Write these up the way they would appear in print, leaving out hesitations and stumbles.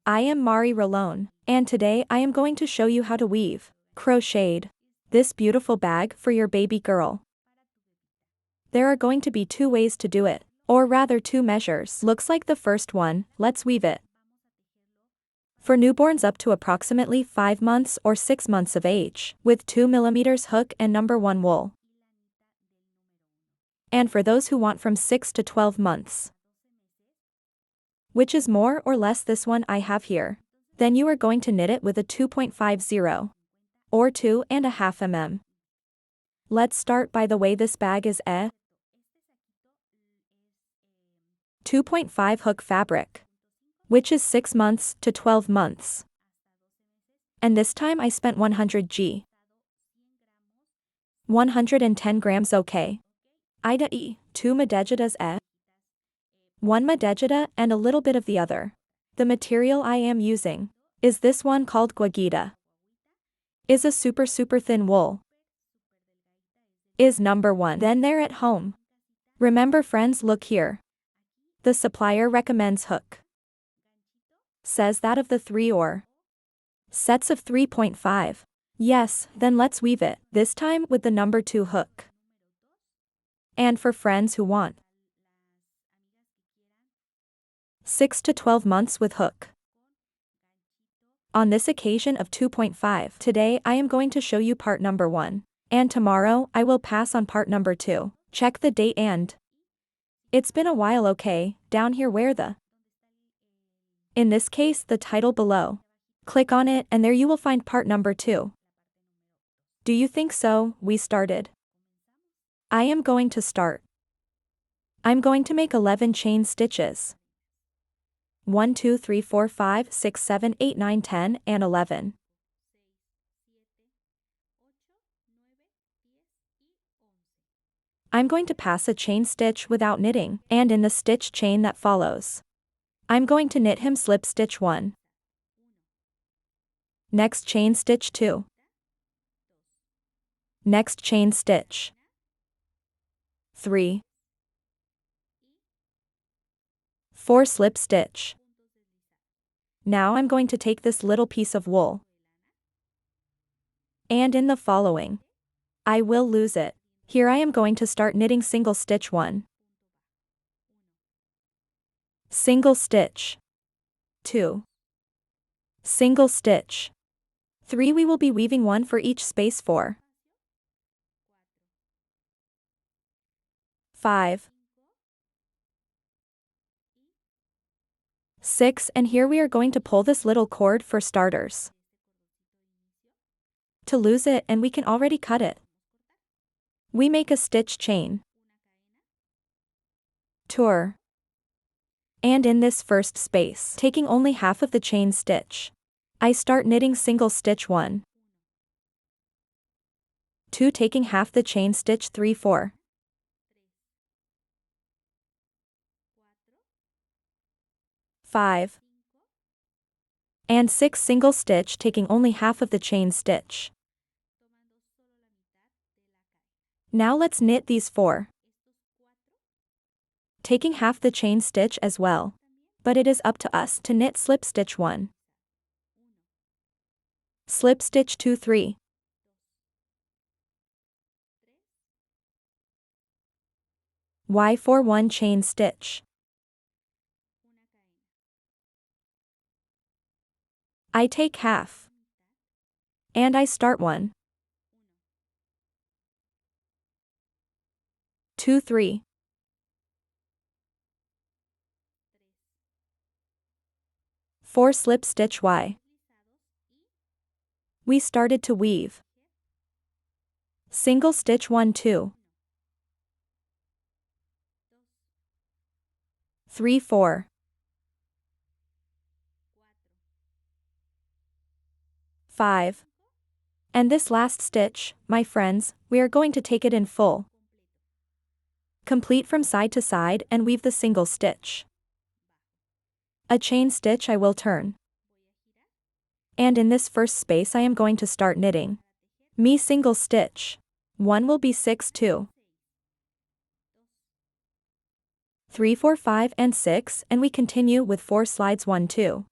I am Mari Rolone, and today I am going to show you how to weave, crocheted, this beautiful bag for your baby girl. There are going to be 2 ways to do it, or rather 2 measures. Looks like the first one, let's weave it. For newborns up to approximately 5 months or 6 months of age, with 2 mm hook and number 1 wool. And for those who want from 6 to 12 months, which is more or less this one I have here, then you are going to knit it with a 2.50 or 2.5 mm. Let's start by the way this bag is 2.5 hook fabric, which is 6 months to 12 months. And this time I spent 100 g. 110 grams okay. Ida 2 madejitas 1 madejita and a little bit of the other. The material I am using is this one called guaguita. Is a super thin wool. Is number 1. Then they're at home. Remember friends, look here. The supplier recommends hook. Says that of the 3 or sets of 3.5. Yes, then let's weave it, this time with the number 2 hook. And for friends who want 6 to 12 months with hook. On this occasion of 2.5, today I am going to show you part number 1. And tomorrow I will pass on part number 2. Check the date and it's been a while, okay, down here where in this case the title below. Click on it and there you will find part number 2. Do you think so? We started. I am going to start. I'm going to make 11 chain stitches. 1 2 3 4 5 6 7 8 9 10 and 11. I'm going to pass a chain stitch without knitting, and in the stitch chain that follows, I'm going to knit him slip stitch 1. Next chain stitch 2. Next chain stitch 3. 4 slip stitch. Now I'm going to take this little piece of wool, and in the following, I will lose it. Here I am going to start knitting single stitch 1. Single stitch 2. Single stitch 3. We will be weaving 1 for each space 4. 5. 6 and here we are going to pull this little cord for starters. To lose it and we can already cut it. We make a stitch chain. Tour. And in this first space, taking only half of the chain stitch, I start knitting single stitch 1. 2 taking half the chain stitch 3 4. 5. And 6 single stitch taking only half of the chain stitch. Now let's knit these 4. Taking half the chain stitch as well. But it is up to us to knit slip stitch 1. Slip stitch 2 3. Y4 1 chain stitch. I take half. And I start 1. 2 3. 4 slip stitch Y. We started to weave. Single stitch 1 2. 3 4. 5. And this last stitch, my friends, we are going to take it in full. Complete from side to side and weave the single stitch. A chain stitch I will turn. And in this first space I am going to start knitting. Me single stitch. 1 will be 6 2. 3 4 5 and 6 and we continue with 4 slides 1 2.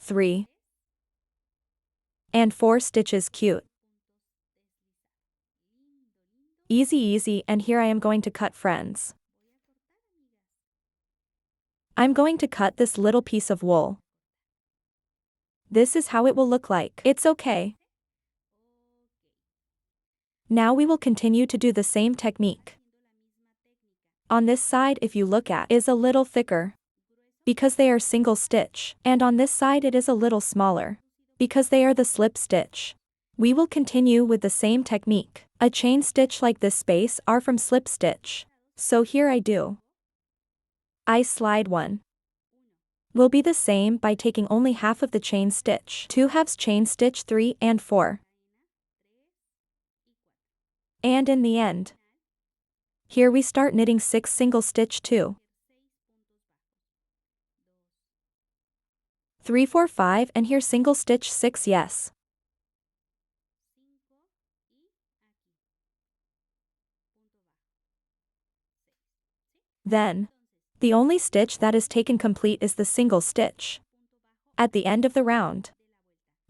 3, and 4 stitches. Cute. Easy easy, and here I am going to cut, friends. I'm going to cut this little piece of wool. This is how it will look like. It's okay. Now we will continue to do the same technique. On this side, if you look at, is a little thicker, because they are single stitch, and on this side it is a little smaller, because they are the slip stitch. We will continue with the same technique. A chain stitch like this space are from slip stitch. So here I slide 1. Will be the same by taking only half of the chain stitch. 2 halves chain stitch 3 and 4. And in the end, here we start knitting 6 single stitch 2, 3, 4, 5, and here single stitch 6. Yes. Then, the only stitch that is taken complete is the single stitch at the end of the round.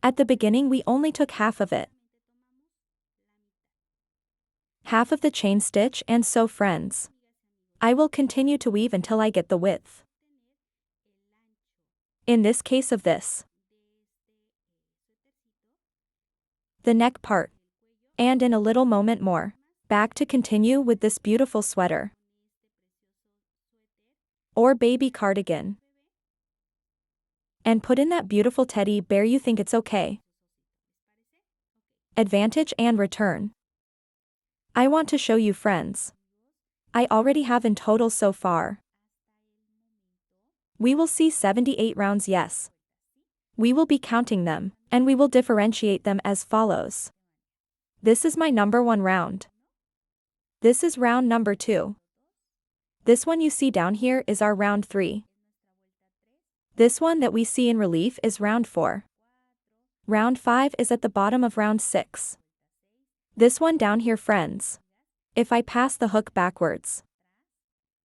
At the beginning we only took half of it, half of the chain stitch, and so friends, I will continue to weave until I get the width. In this case of this, the neck part, and in a little moment more, back to continue with this beautiful sweater or baby cardigan. And put in that beautiful teddy bear. You think it's okay? Advantage and return. I want to show you, friends. I already have in total so far. We will see 78 rounds. Yes. We will be counting them, and we will differentiate them as follows. This is my number 1 round. This is round number 2. This one you see down here is our round 3. This one that we see in relief is round 4. Round 5 is at the bottom of round 6. This one down here, friends, if I pass the hook backwards,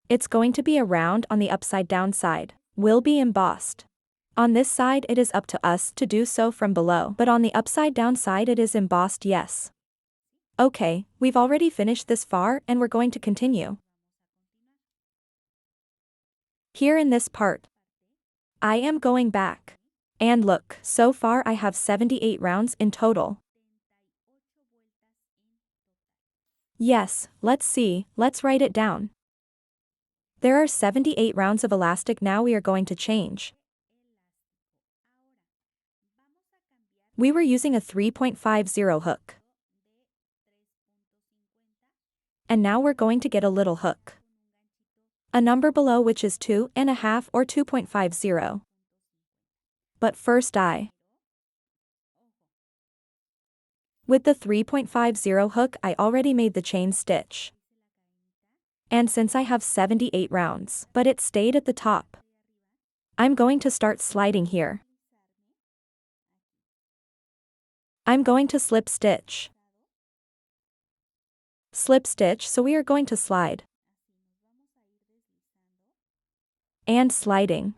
it's going to be a round on the upside down side, will be embossed. On this side it is up to us to do so from below, but on the upside down side it is embossed. Yes. Okay, we've already finished this far and we're going to continue. Here in this part, I am going back. And look, so far I have 78 rounds in total. Yes, let's see, let's write it down. There are 78 rounds of elastic. Now we are going to change. We were using a 3.50 hook. And now we're going to get a little hook. A number below, which is 2.5 or 2.50. But first with the 3.50 hook I already made the chain stitch. And since I have 78 rounds, but it stayed at the top, I'm going to start sliding here. I'm going to slip stitch. Slip stitch, so we are going to slide. And sliding.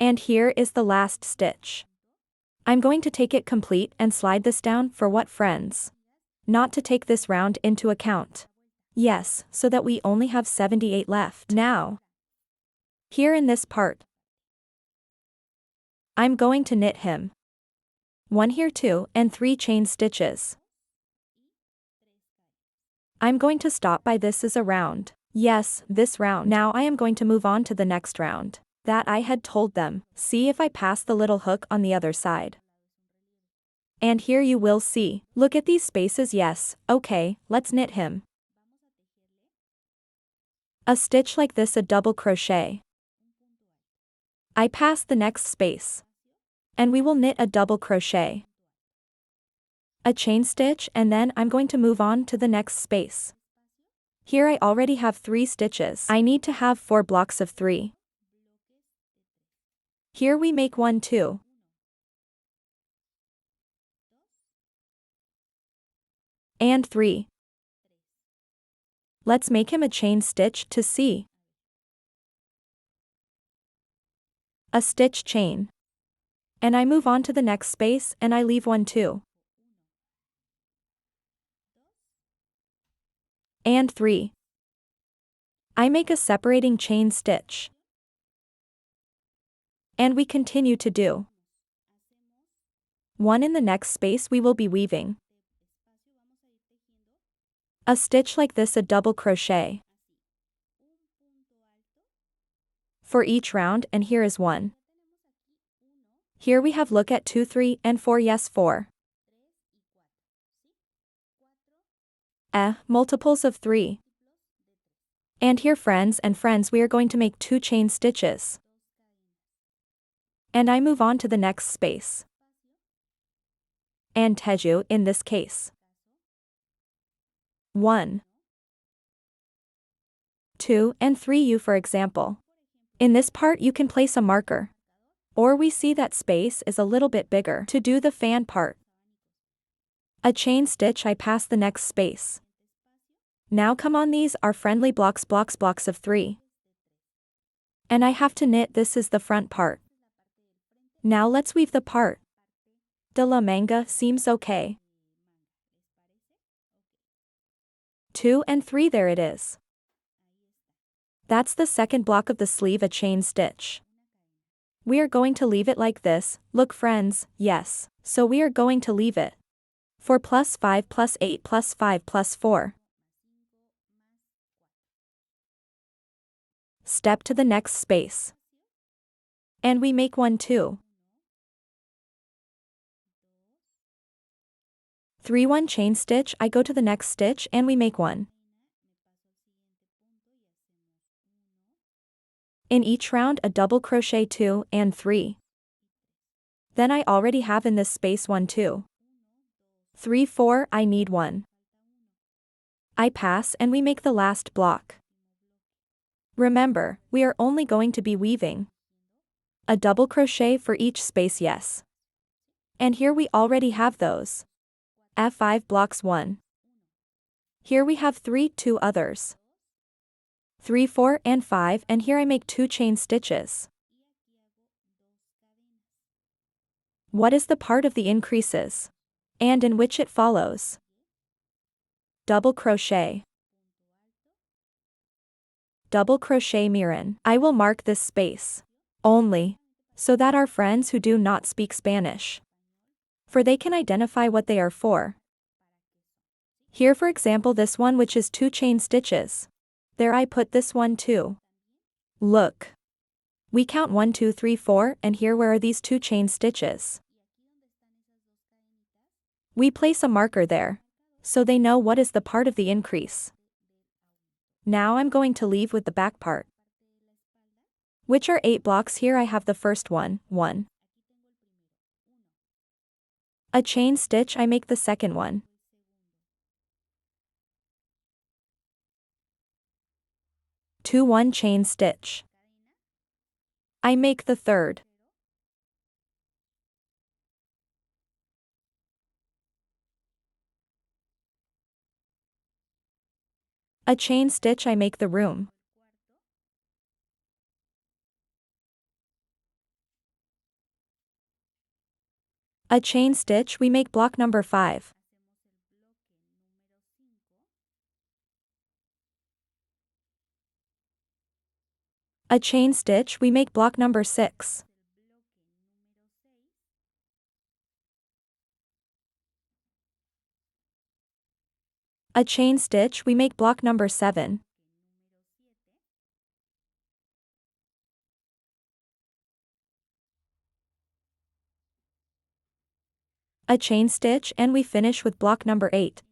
And here is the last stitch. I'm going to take it complete and slide this down. For what, friends? Not to take this round into account. Yes, so that we only have 78 left. Now, here in this part, I'm going to knit him. 1 here, 2 and 3 chain stitches. I'm going to stop by this is a round. Yes, this round. Now I am going to move on to the next round. That I had told them, see if I pass the little hook on the other side. And here you will see, look at these spaces. Yes, okay, let's knit him. A stitch like this, a double crochet. I pass the next space. And we will knit a double crochet. A chain stitch, and then I'm going to move on to the next space. Here I already have 3 stitches. I need to have 4 blocks of 3. Here we make 1, 2. And 3. Let's make him a chain stitch to see. a stitch chain. And I move on to the next space and I leave 1, 2. And 3. I make a separating chain stitch. And we continue to do 1 in the next space we will be weaving a stitch like this, a double crochet for each round, and here is 1. Here we have look at 2, 3, and 4, yes 4. Multiples of 3. And here friends we are going to make 2 chain stitches. And I move on to the next space. And teju in this case. 1, 2, and 3 you for example. In this part you can place a marker. Or we see that space is a little bit bigger to do the fan part. A chain stitch, I pass the next space. Now come on, these are friendly blocks of 3. And I have to knit, this is the front part. Now let's weave the part de la manga, seems okay. 2 and 3, there it is. That's the second block of the sleeve, a chain stitch. We are going to leave it like this, look friends, yes, so we are going to leave it 4 plus 5 plus 8 plus 5 plus 4. Step to the next space. And we make 1, 2, 3, 1 chain stitch, I go to the next stitch and we make 1. In each round a double crochet 2 and 3. Then I already have in this space 1, 2, 3, 4, I need 1. I pass and we make the last block. Remember, we are only going to be weaving a double crochet for each space, yes. And here we already have those. F5 blocks 1. Here we have 3, 2 others. 3, 4, and 5, and here I make 2 chain stitches. What is the part of the increases? And in which it follows? Double crochet. Double crochet miren. I will mark this space only so that our friends who do not speak Spanish, for they can identify what they are for. Here for example this one, which is 2 chain stitches. There I put this one too. Look. We count 1, 2, 3, 4, and here where are these 2 chain stitches? We place a marker there, so they know what is the part of the increase. Now I'm going to leave with the back part, which are 8 blocks. Here I have the first one, 1. A chain stitch, I make the second one. 2, 1 chain stitch. I make the third. A chain stitch, I make the room. A chain stitch, we make block number 5. A chain stitch, we make block number 6. A chain stitch, we make block number 7. A chain stitch, and we finish with block number 8.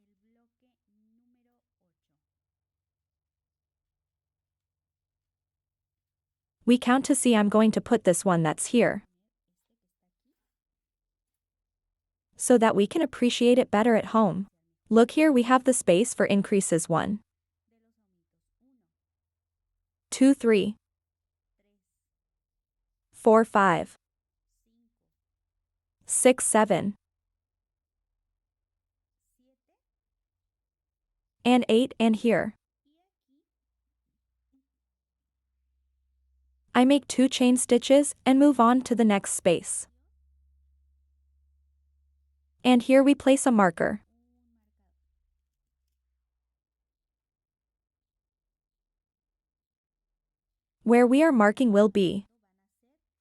We count to see. I'm going to put this one that's here, so that we can appreciate it better at home. Look, here we have the space for increases 1, 2, 3, 4, 5, 6, 7, and 8, and here I make 2 chain stitches and move on to the next space. And here we place a marker. Where we are marking will be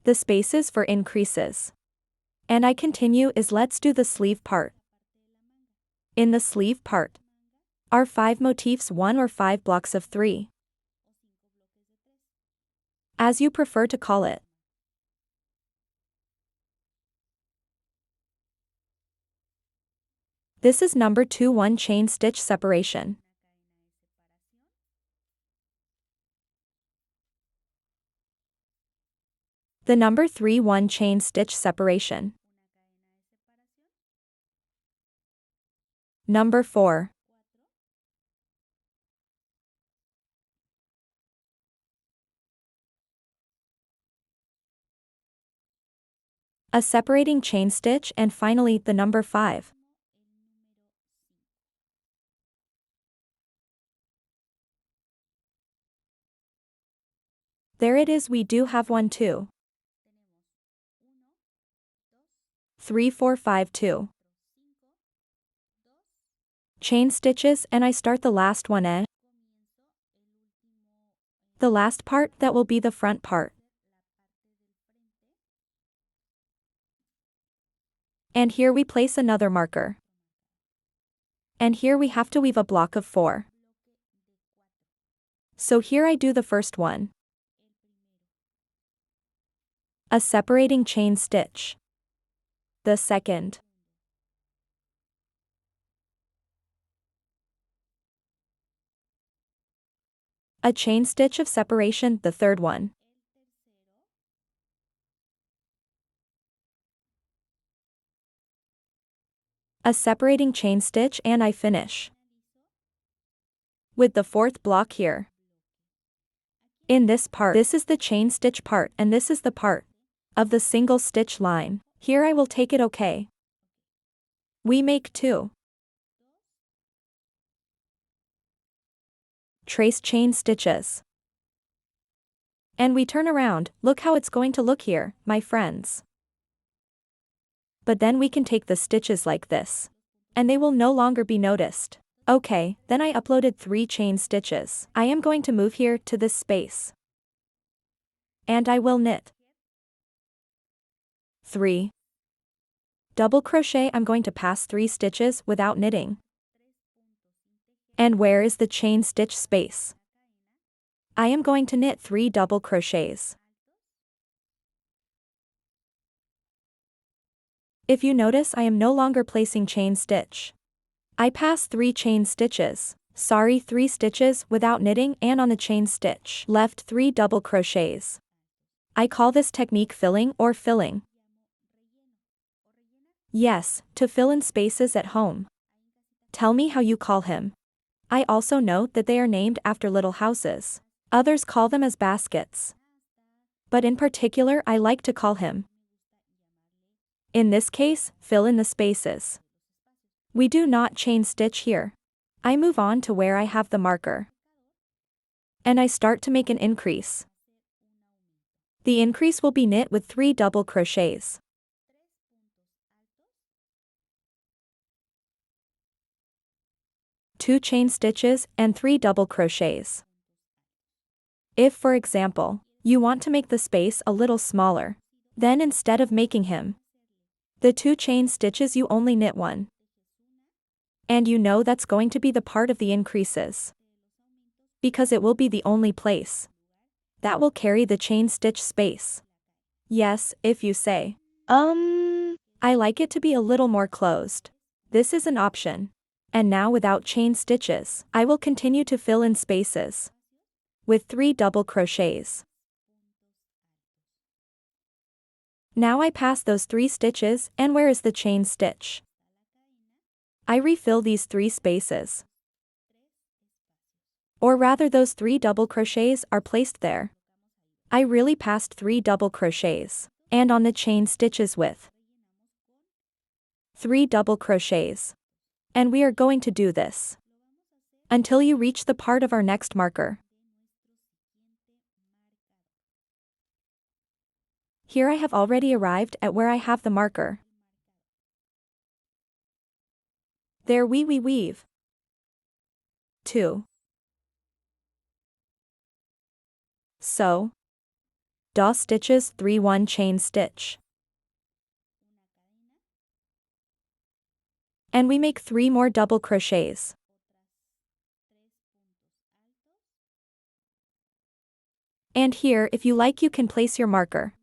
the spaces for increases. And I continue is let's do the sleeve part. In the sleeve part are 5 motifs 1 or 5 blocks of 3. As you prefer to call it. This is number 2 1 chain stitch separation. The number 3 1 chain stitch separation. Number 4. A separating chain stitch and finally the number 5. There it is, we do have 1 2 3 4 5 2 chain stitches and I start the last one at the last part that will be the front part. And here we place another marker. And here we have to weave a block of 4. So here I do the first one. A separating chain stitch. The second. A chain stitch of separation, the third one. A separating chain stitch and I finish with the fourth block here. In this part, this is the chain stitch part and this is the part of the single stitch line. Here I will take it okay. We make 2 trace chain stitches. And we turn around, look how it's going to look here, my friends. But then we can take the stitches like this. And they will no longer be noticed. Okay, then I uploaded 3 chain stitches. I am going to move here to this space. And I will knit 3 double crochet. I'm going to pass 3 stitches without knitting. And where is the chain stitch space? I am going to knit 3 double crochets. If you notice, I am no longer placing chain stitch. I pass 3 chain stitches. 3 stitches without knitting and on the chain stitch left 3 double crochets. I call this technique filling or filling. Yes, to fill in spaces at home. Tell me how you call him. I also know that they are named after little houses. Others call them as baskets. But in particular I like to call him. In this case, fill in the spaces. We do not chain stitch here. I move on to where I have the marker. And I start to make an increase. The increase will be knit with 3 double crochets. Two chain stitches and 3 double crochets. If, for example, you want to make the space a little smaller, then instead of making him the 2 chain stitches, you only knit 1. And you know that's going to be the part of the increases. Because it will be the only place that will carry the chain stitch space. Yes, if you say, I like it to be a little more closed. This is an option. And now without chain stitches, I will continue to fill in spaces with 3 double crochets. Now I pass those 3 stitches and where is the chain stitch? I refill these 3 spaces. Or rather those 3 double crochets are placed there. I really passed 3 double crochets. And on the chain stitches with 3 double crochets. And we are going to do this until you reach the part of our next marker. Here I have already arrived at where I have the marker. There we weave 2. Sew. Dos stitches 3 1 chain stitch. And we make 3 more double crochets. And here if you like you can place your marker.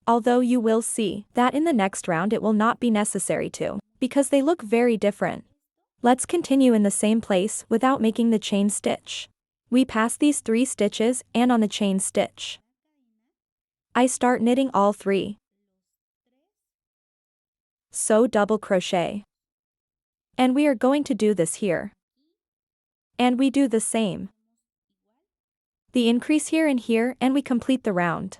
Although you will see that in the next round it will not be necessary to, because they look very different. Let's continue in the same place without making the chain stitch. We pass these 3 stitches and on the chain stitch, I start knitting all 3. Sew double crochet. And we are going to do this here. And we do the same. The increase here and here and we complete the round.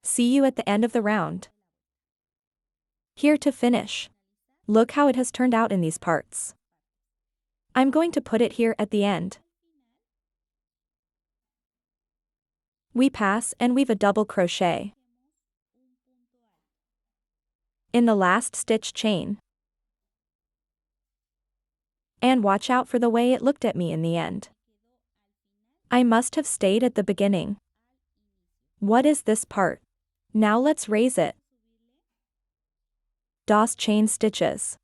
See you at the end of the round. Here to finish. Look how it has turned out in these parts. I'm going to put it here at the end. We pass and weave a double crochet in the last stitch chain. And watch out for the way it looked at me in the end. I must have stayed at the beginning. What is this part? Now let's raise it. Dos chain stitches.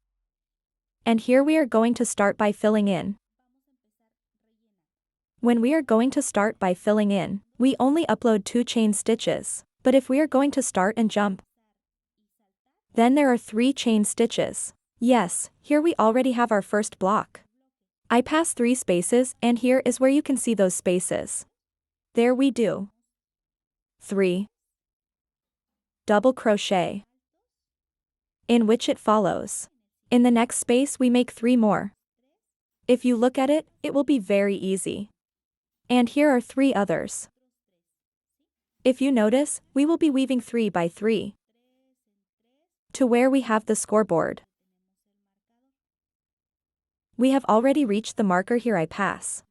And here we are going to start by filling in. When we are going to start by filling in, we only upload 2 chain stitches, but if we are going to start and jump, then there are 3 chain stitches. Yes, here we already have our first block. I pass 3 spaces and here is where you can see those spaces. There we do 3 double crochet, in which it follows. In the next space we make 3 more. If you look at it, it will be very easy. And here are 3 others. If you notice, we will be weaving 3 by 3 to where we have the scoreboard. We have already reached the marker here. I pass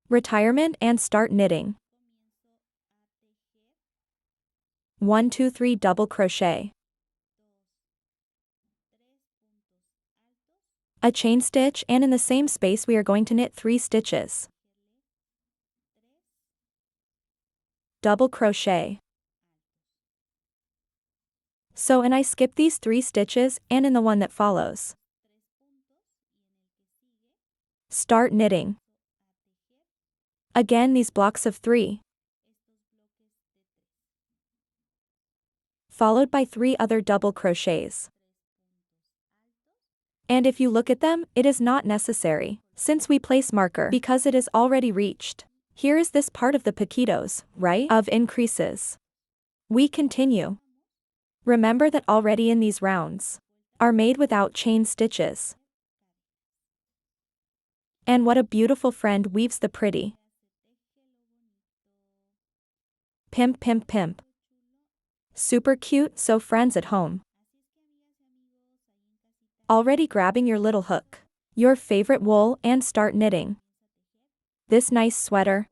retirement and start knitting. 1 2 3 double crochet, a chain stitch, and in the same space we are going to knit 3 stitches. Double crochet. So and I skip these 3 stitches and in the one that follows, start knitting. Again these blocks of 3, followed by 3 other double crochets. And if you look at them, it is not necessary, since we place marker because it is already reached. Here is this part of the paquitos, right? Of increases. We continue. Remember that already in these rounds are made without chain stitches. And what a beautiful friend weaves the pretty. Pimp pimp pimp. Super cute. So friends at home, already grabbing your little hook, your favorite wool, and start knitting this nice sweater.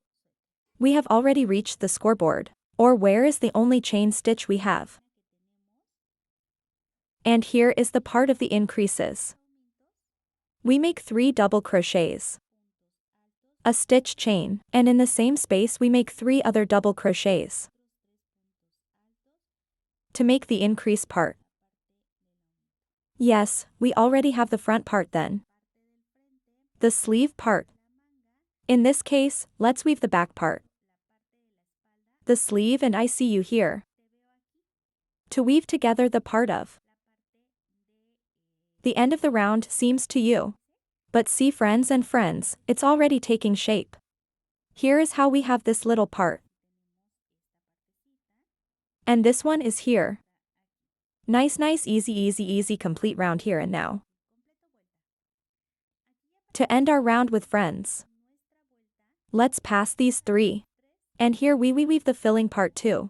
We have already reached the scoreboard, or where is the only chain stitch we have. And here is the part of the increases. We make 3 double crochets, a stitch chain, and in the same space we make 3 other double crochets to make the increase part. Yes, we already have the front part then. The sleeve part. In this case, let's weave the back part. The sleeve, and I see you here. To weave together the part of the end of the round seems to you. But see friends and friends, it's already taking shape. Here is how we have this little part. And this one is here. Nice easy complete round here and now. To end our round with friends, let's pass these 3. And here we weave the filling part 2.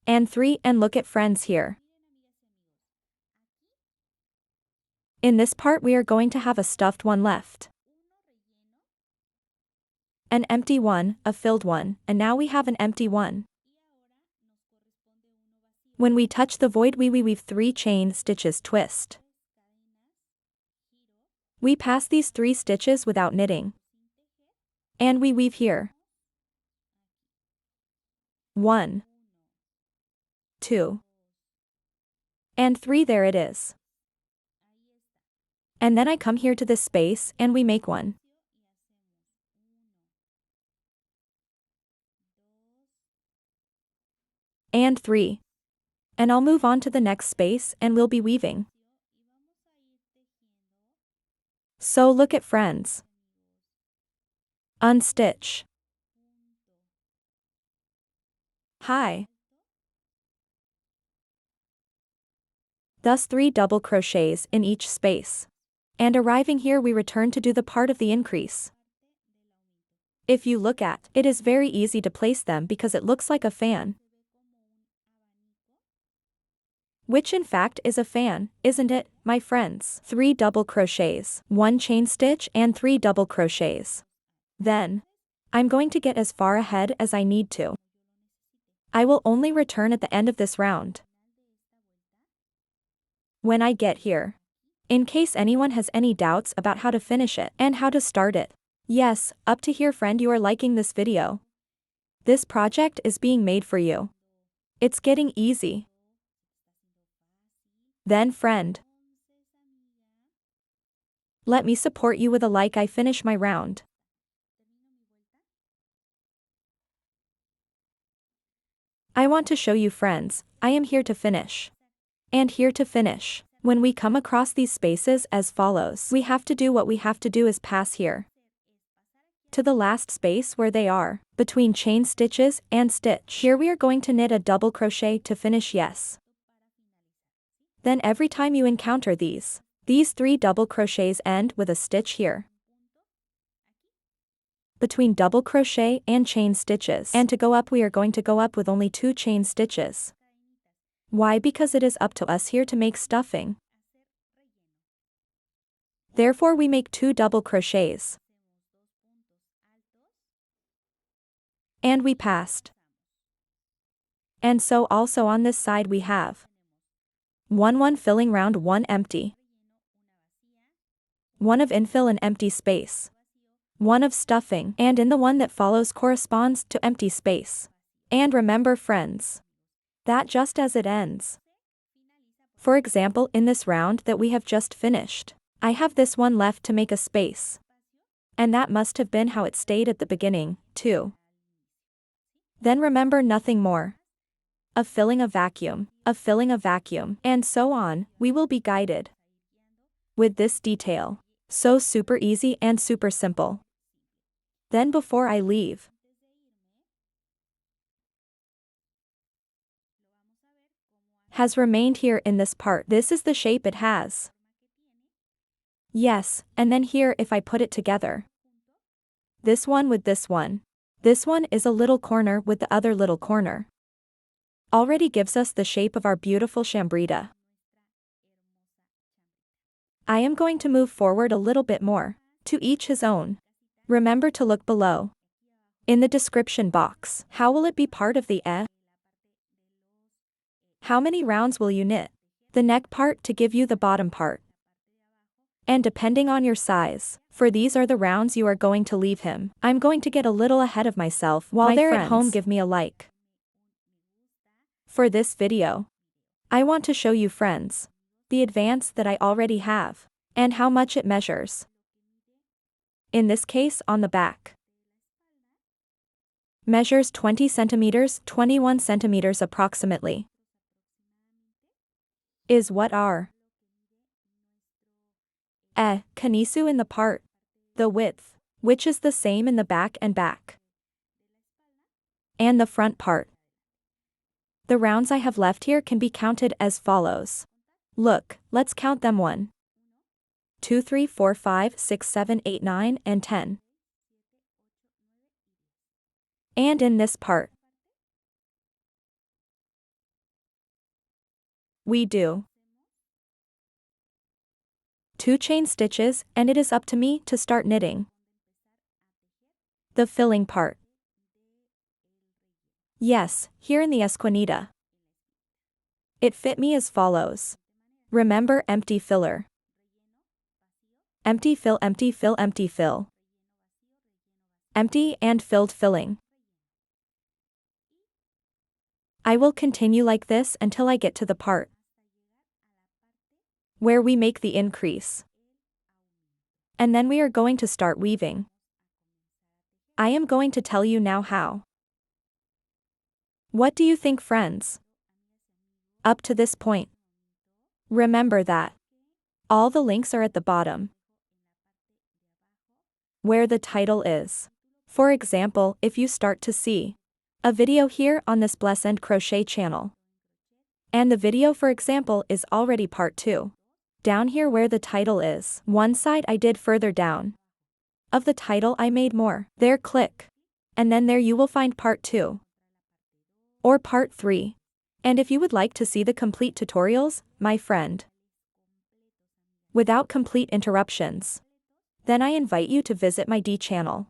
And 3, and look at friends here. In this part we are going to have a stuffed one left. an empty one, a filled one, and now we have an empty one. When we touch the void we weave 3 chain stitches twist. We pass these 3 stitches without knitting. And we weave here. 1, 2, and 3, there it is. And then I come here to this space and we make 1, 3. And I'll move on to the next space and we'll be weaving. So look at friends. Unstitch. Hi. Thus 3 double crochets in each space. And arriving here we return to do the part of the increase. If you look at, it is very easy to place them because it looks like a fan. Which in fact is a fan, isn't it, my friends? 3 double crochets, 1 chain stitch and 3 double crochets. Then, I'm going to get as far ahead as I need to. I will only return at the end of this round. When I get here. In case anyone has any doubts about how to finish it and how to start it. Yes, up to here friend, you are liking this video. This project is being made for you. It's getting easy. Then friend, let me support you with a like I finish my round. I want to show you friends, I am here to finish. And here to finish. When we come across these spaces as follows, we have to do what we have to do is pass here. To the last space where they are, between chain stitches and stitch. Here we are going to knit a double crochet to finish, yes. Then every time you encounter these 3 double crochets end with a stitch here. Between double crochet and chain stitches. And to go up we are going to go up with only 2 chain stitches. Why? Because it is up to us here to make stuffing. Therefore we make 2 double crochets. And we passed. And so also on this side we have 1 filling round, 1 empty. 1 of infill and empty space. 1 of stuffing, and in the one that follows corresponds to empty space. And remember friends, that just as it ends. For example, in this round that we have just finished, I have this one left to make a space. And that must have been how it stayed at the beginning, too. Then remember nothing more. A filling a vacuum, and so on, we will be guided with this detail. So super easy and super simple. Then before I leave, has remained here in this part. This is the shape it has. Yes, and then here if I put it together. This one with this one. This one is a little corner with the other little corner. Already gives us the shape of our beautiful chambrita. I am going to move forward a little bit more. To each his own. Remember to look below. In the description box. How will it be part of the How many rounds will you knit? The neck part to give you the bottom part. And depending on your size, for these are the rounds you are going to leave him. I'm going to get a little ahead of myself. While they're at home, give me a like. For this video, I want to show you friends, the advance that I already have, and how much it measures. In this case on the back. Measures 20 centimeters, 21 centimeters approximately. Is what our kanisu in the part. The width, which is the same in the back and back. And the front part. The rounds I have left here can be counted as follows. Look, let's count them 1, 2, 3, 4, 5, 6, 7, 8, 9, and 10. And in this part, we do 2 chain stitches, and it is up to me to start knitting. The filling part. Yes, here in the esquinita. It fit me as follows. Remember empty filler. Empty fill, empty fill, empty fill. Empty and filled filling. I will continue like this until I get to the part where we make the increase. And then we are going to start weaving. I am going to tell you now how. What do you think, friends? Up to this point. Remember that all the links are at the bottom, where the title is. For example, if you start to see a video here on this Blessed Crochet channel, and the video for example is already part 2. Down here where the title is, one side I did further down. Of the title I made more. There click. And then there you will find part 2. Or part 3. And if you would like to see the complete tutorials, my friend, without complete interruptions, then I invite you to visit my D channel.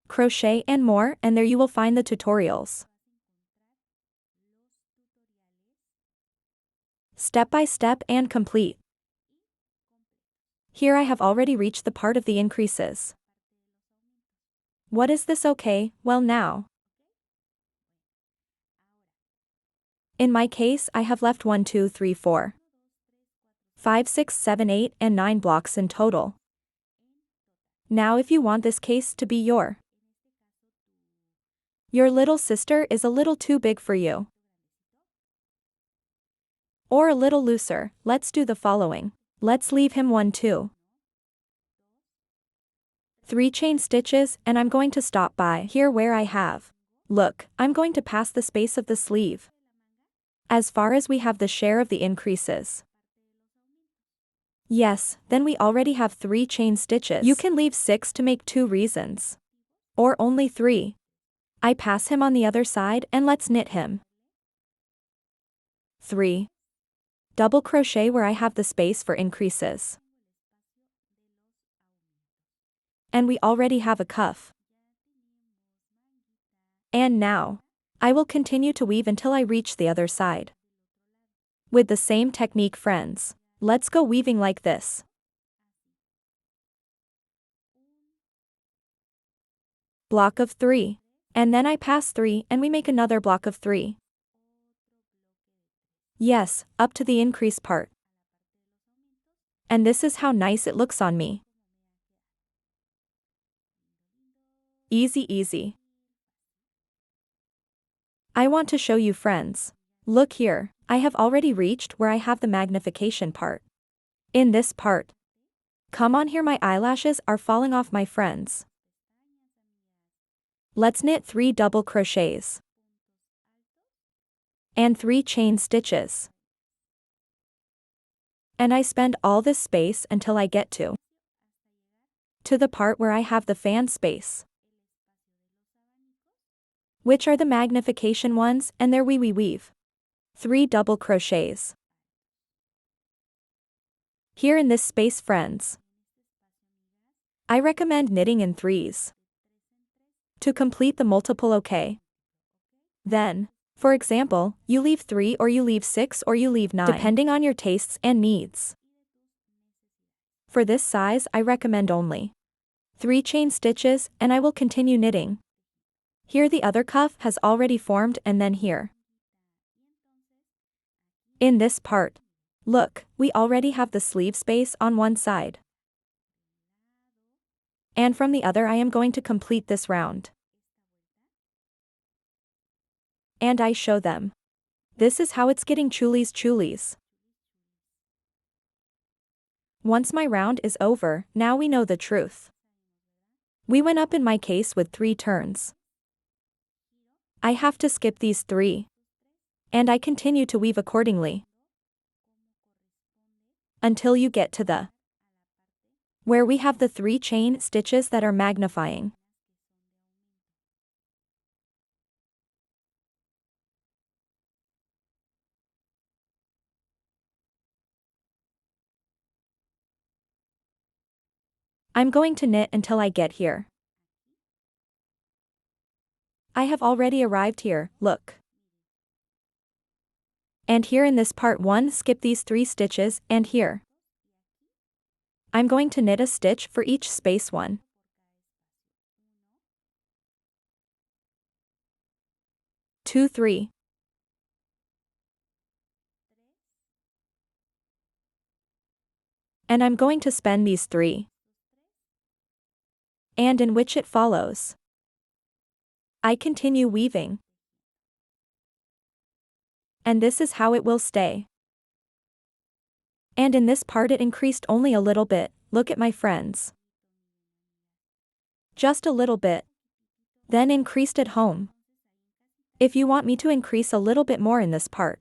Crochet and more, and there you will find the tutorials. Step by step and complete. Here I have already reached the part of the increases. What is this? Okay, well now. In my case I have left 1, 2, 3, 4, 5, 6, 7, 8 and 9 blocks in total. Now if you want this case to be your little sister is a little too big for you, or a little looser, let's do the following. Let's leave him 1, 2, 3 chain stitches and I'm going to stop by here where I have. Look, I'm going to pass the space of the sleeve. As far as we have the share of the increases. Yes, then we already have 3 chain stitches. You can leave 6 to make 2 reasons. Or only 3. I pass him on the other side and let's knit him. 3. Double crochet where I have the space for increases. And we already have a cuff. And now, I will continue to weave until I reach the other side. With the same technique, friends. Let's go weaving like this. Block of 3. And then I pass 3 and we make another block of 3. Yes, up to the increase part. And this is how nice it looks on me. Easy, easy. I want to show you, friends. Look here, I have already reached where I have the magnification part. In this part. Come on here, my eyelashes are falling off, my friends. Let's knit 3 double crochets. And 3 chain stitches. And I spend all this space until I get to the part where I have the fan space, which are the magnification ones, and there we weave 3 double crochets. Here in this space, friends, I recommend knitting in 3s to complete the multiple, okay? Then, for example, you leave 3 or you leave 6 or you leave 9, depending on your tastes and needs. For this size I recommend only 3 chain stitches and I will continue knitting. Here the other cuff has already formed, and then here. In this part. Look, we already have the sleeve space on one side. And from the other I am going to complete this round. And I show them. This is how it's getting chulies. Once my round is over, now we know the truth. We went up in my case with 3 turns. I have to skip these 3. And I continue to weave accordingly. Until you get to the where we have the 3 chain stitches that are magnifying. I'm going to knit until I get here. I have already arrived here, look. And here in this part 1, skip these 3 stitches, and here. I'm going to knit a stitch for each space 1. 2, 3. And I'm going to spend these 3. And in which it follows, I continue weaving. And this is how it will stay. And in this part it increased only a little bit, look at my friends. Just a little bit. Then increased at home. If you want me to increase a little bit more in this part,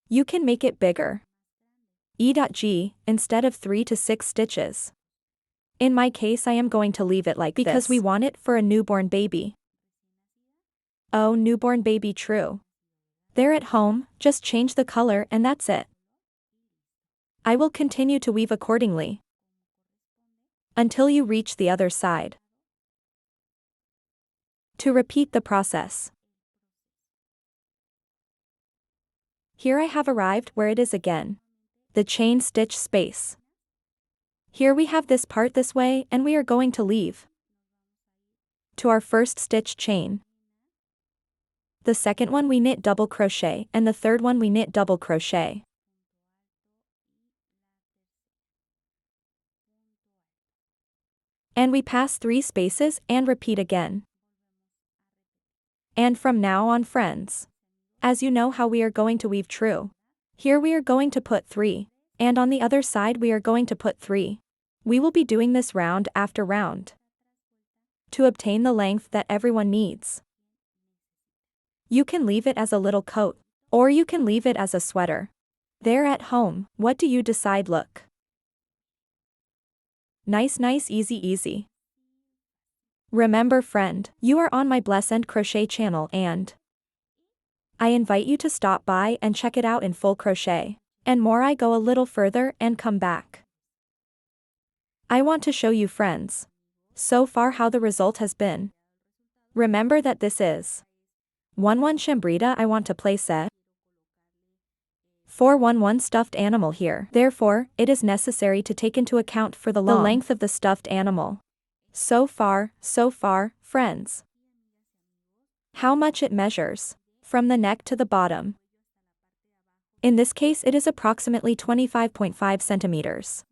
you can make it bigger. E.G, instead of 3 to 6 stitches. In my case I am going to leave it like this because we want it for a newborn baby. Oh, newborn baby, true. There at home, just change the color and that's it. I will continue to weave accordingly until you reach the other side. To repeat the process. Here I have arrived where it is again. The chain stitch space. Here we have this part this way and we are going to leave to our first stitch chain. The second one we knit double crochet and the third one we knit double crochet. And we pass 3 spaces and repeat again. And from now on, friends, as you know how we are going to weave true. Here we are going to put 3, and on the other side we are going to put 3. We will be doing this round after round to obtain the length that everyone needs. You can leave it as a little coat, or you can leave it as a sweater. There at home, what do you decide? Look. Nice, easy. Remember friend, you are on my Blessed Crochet channel and I invite you to stop by and check it out in full crochet. And more I go a little further and come back. I want to show you friends, so far how the result has been. Remember that this is 1/1 chambrita. I want to place a 4/1 stuffed animal here. Therefore, it is necessary to take into account for the length of the stuffed animal. So far, friends. How much it measures from the neck to the bottom. In this case it is approximately 25.5 centimeters.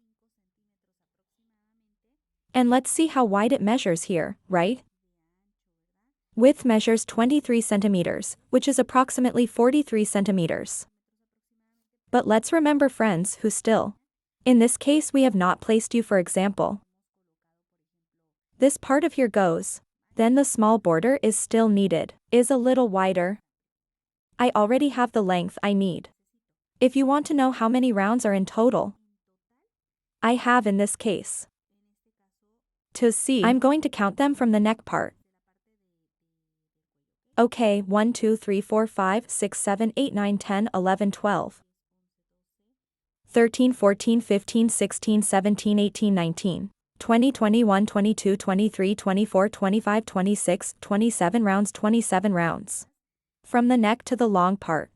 And let's see how wide it measures here, right? Width measures 23 centimeters, which is approximately 43 centimeters. But let's remember friends who still. In this case we have not placed you, for example. This part of here goes. Then the small border is still needed, is a little wider. I already have the length I need. If you want to know how many rounds are in total, I have in this case. To see, I'm going to count them from the neck part. Okay, 1, 2, 3, 4, 5, 6, 7, 8, 9, 10, 11, 12. 13, 14, 15, 16, 17, 18, 19, 20, 21, 22, 23, 24, 25, 26, 27 rounds, 27 rounds. From the neck to the long part.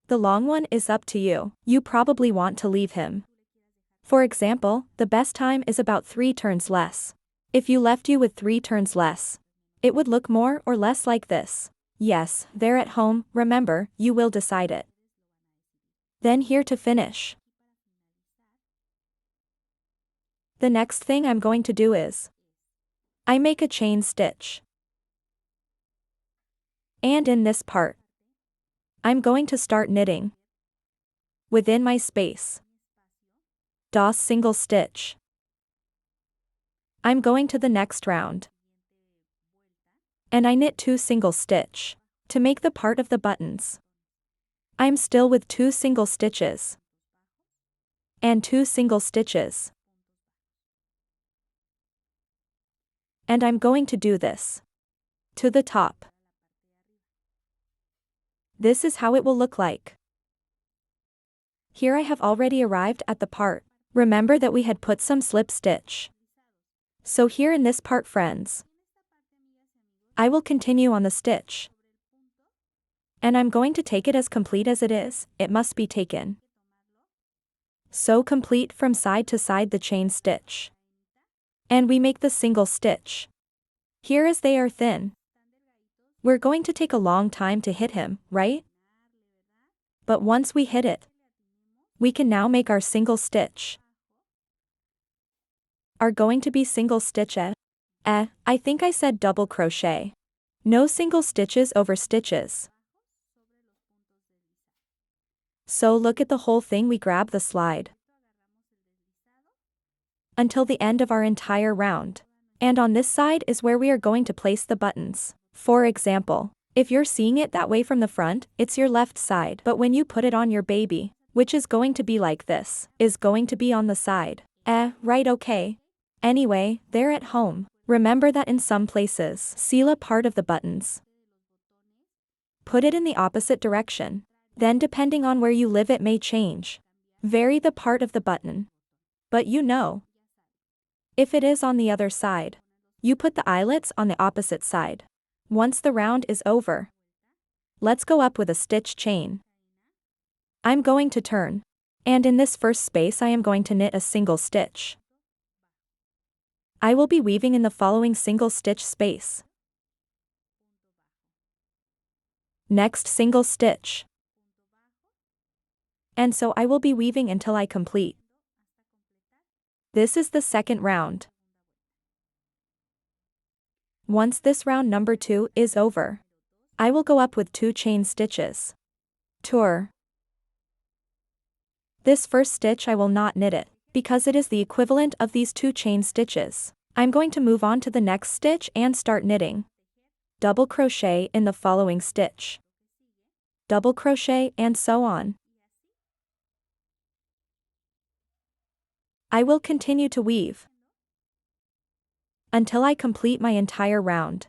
The long one is up to you. You probably want to leave him. For example, the best time is about 3 turns less. If you left you with 3 turns less, it would look more or less like this. Yes, there at home, remember, you will decide it. Then here to finish. The next thing I'm going to do is I make a chain stitch. And in this part, I'm going to start knitting within my space. DOS single stitch. I'm going to the next round. And I knit 2 single stitch to make the part of the buttons. I'm still with 2 single stitches and 2 single stitches. And I'm going to do this to the top. This is how it will look like. Here I have already arrived at the part. Remember that we had put some slip stitch So here in this part, friends, I will continue on the stitch. And I'm going to take it as complete as it is, it must be taken. So complete from side to side the chain stitch. And we make the single stitch. Here as they are thin. We're going to take a long time to hit him, right? But once we hit it, we can now make our single stitch. Are going to be single stitch I think I said double crochet. No single stitches over stitches. So look at the whole thing, we grab the slide until the end of our entire round. And on this side is where we are going to place the buttons. For example, if you're seeing it that way from the front, it's your left side. But when you put it on your baby, which is going to be like this, is going to be on the side. Right, okay. Anyway, they're at home. Remember that in some places, seal a part of the buttons. Put it in the opposite direction. Then depending on where you live it may change. Vary the part of the button. But you know. If it is on the other side, you put the eyelets on the opposite side. Once the round is over, let's go up with a stitch chain. I'm going to turn. And in this first space I am going to knit a single stitch. I will be weaving in the following single stitch space. Next single stitch. And so I will be weaving until I complete. This is the second round. Once this round number 2 is over, I will go up with 2 chain stitches. Tour. This first stitch I will not knit it, because it is the equivalent of these 2 chain stitches. I'm going to move on to the next stitch and start knitting. Double crochet in the following stitch. Double crochet and so on. I will continue to weave until I complete my entire round.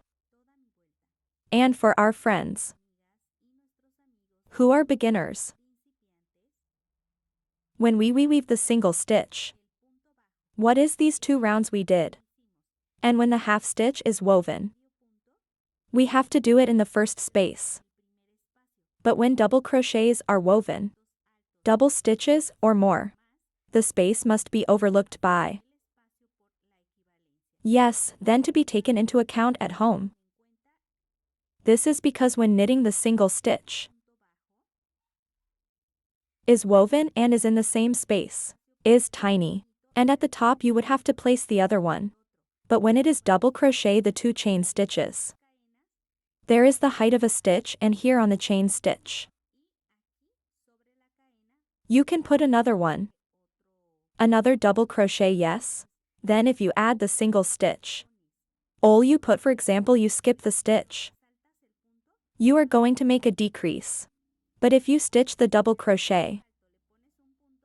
And for our friends who are beginners, when we weave the single stitch, what is these 2 rounds we did? And when the half stitch is woven, we have to do it in the first space. But when double crochets are woven, double stitches or more, the space must be overlooked by. Yes, then to be taken into account at home. This is because when knitting the single stitch is woven and is in the same space, is tiny, and at the top you would have to place the other one. But when it is double crochet the 2 chain stitches, there is the height of a stitch and here on the chain stitch, you can put another one. Another double crochet, yes? Then if you add the single stitch, all you put, for example, you skip the stitch, you are going to make a decrease. But if you stitch the double crochet,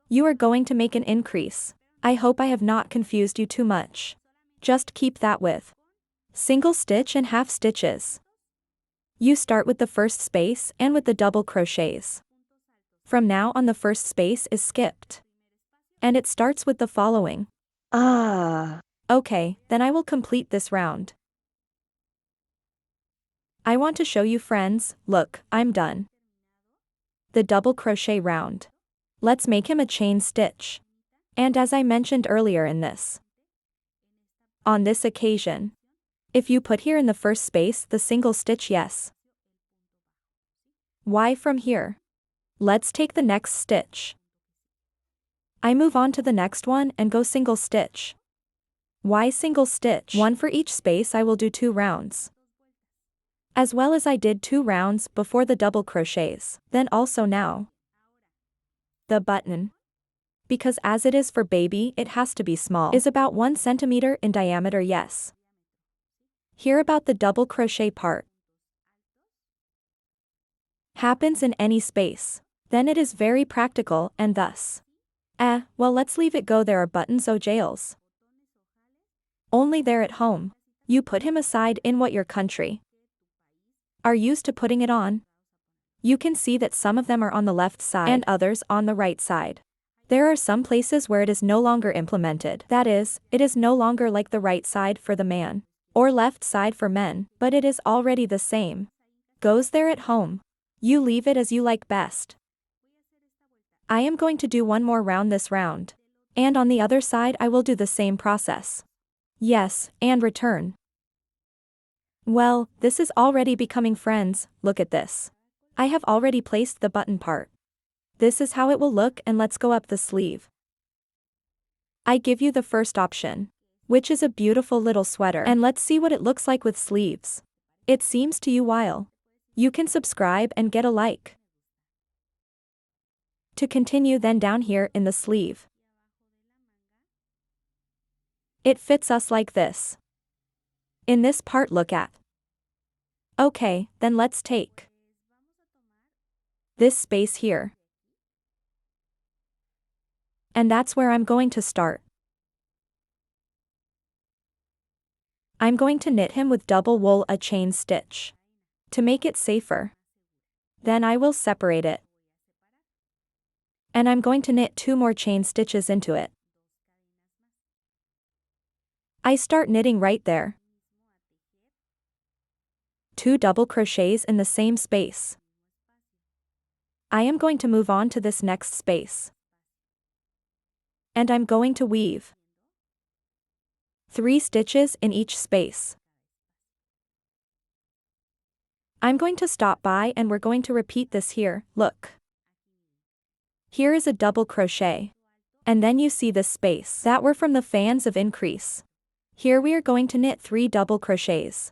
you are going to make an increase. I hope I have not confused you too much. Just keep that with single stitch and half stitches. You start with the first space and with the double crochets. From now on the first space is skipped. And it starts with the following. Okay, then I will complete this round. I want to show you, friends, look, I'm done. The double crochet round. Let's make him a chain stitch. And as I mentioned earlier in this, on this occasion, if you put here in the first space the single stitch, yes. Why from here? Let's take the next stitch. I move on to the next one and go single stitch. Why single stitch? 1 for each space. I will do 2 rounds. As well as I did 2 rounds before the double crochets, then also now. The button, because as it is for baby it has to be small, is about 1 centimeter in diameter, yes. Here about the double crochet part. Happens in any space. Then it is very practical and thus. Well, let's leave it go. There are buttons or jails. Only there at home. You put him aside in what your country are used to putting it on. You can see that some of them are on the left side and others on the right side. There are some places where it is no longer implemented. That is, it is no longer like the right side for the man, or left side for men, but it is already the same. Goes there at home. You leave it as you like best. I am going to do one more round this round. And on the other side I will do the same process. Yes, and return. Well, this is already becoming friends, look at this. I have already placed the button part. This is how it will look, and let's go up the sleeve. I give you the first option, which is a beautiful little sweater, and let's see what it looks like with sleeves. It seems to you while. You can subscribe and get a like. To continue, then down here in the sleeve. It fits us like this. In this part, look at. Okay, then let's take this space here. And that's where I'm going to start. I'm going to knit him with double wool a chain stitch. To make it safer. Then I will separate it. And I'm going to knit 2 more chain stitches into it. I start knitting right there. 2 double crochets in the same space. I am going to move on to this next space. And I'm going to weave 3 stitches in each space. I'm going to stop by and we're going to repeat this here, look. Here is a double crochet. And then you see this space that were from the fans of increase. Here we are going to knit 3 double crochets.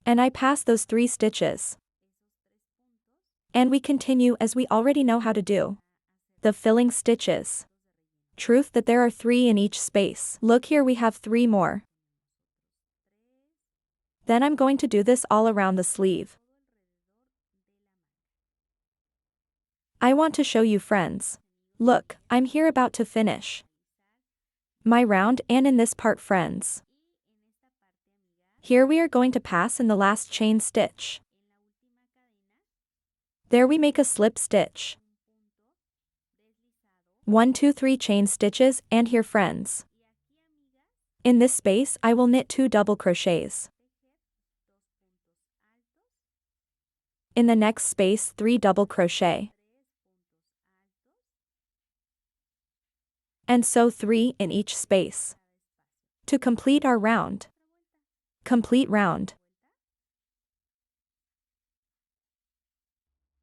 And I pass those 3 stitches. And we continue as we already know how to do. The filling stitches. Truth that there are 3 in each space. Look, here we have 3 more. Then I'm going to do this all around the sleeve. I want to show you, friends. Look, I'm here about to finish my round, and in this part, friends. Here we are going to pass in the last chain stitch. There we make a slip stitch. 1, 2, 3 chain stitches, and here, friends. In this space I will knit 2 double crochets. In the next space 3 double crochet. And so 3 in each space. To complete our round. Complete round.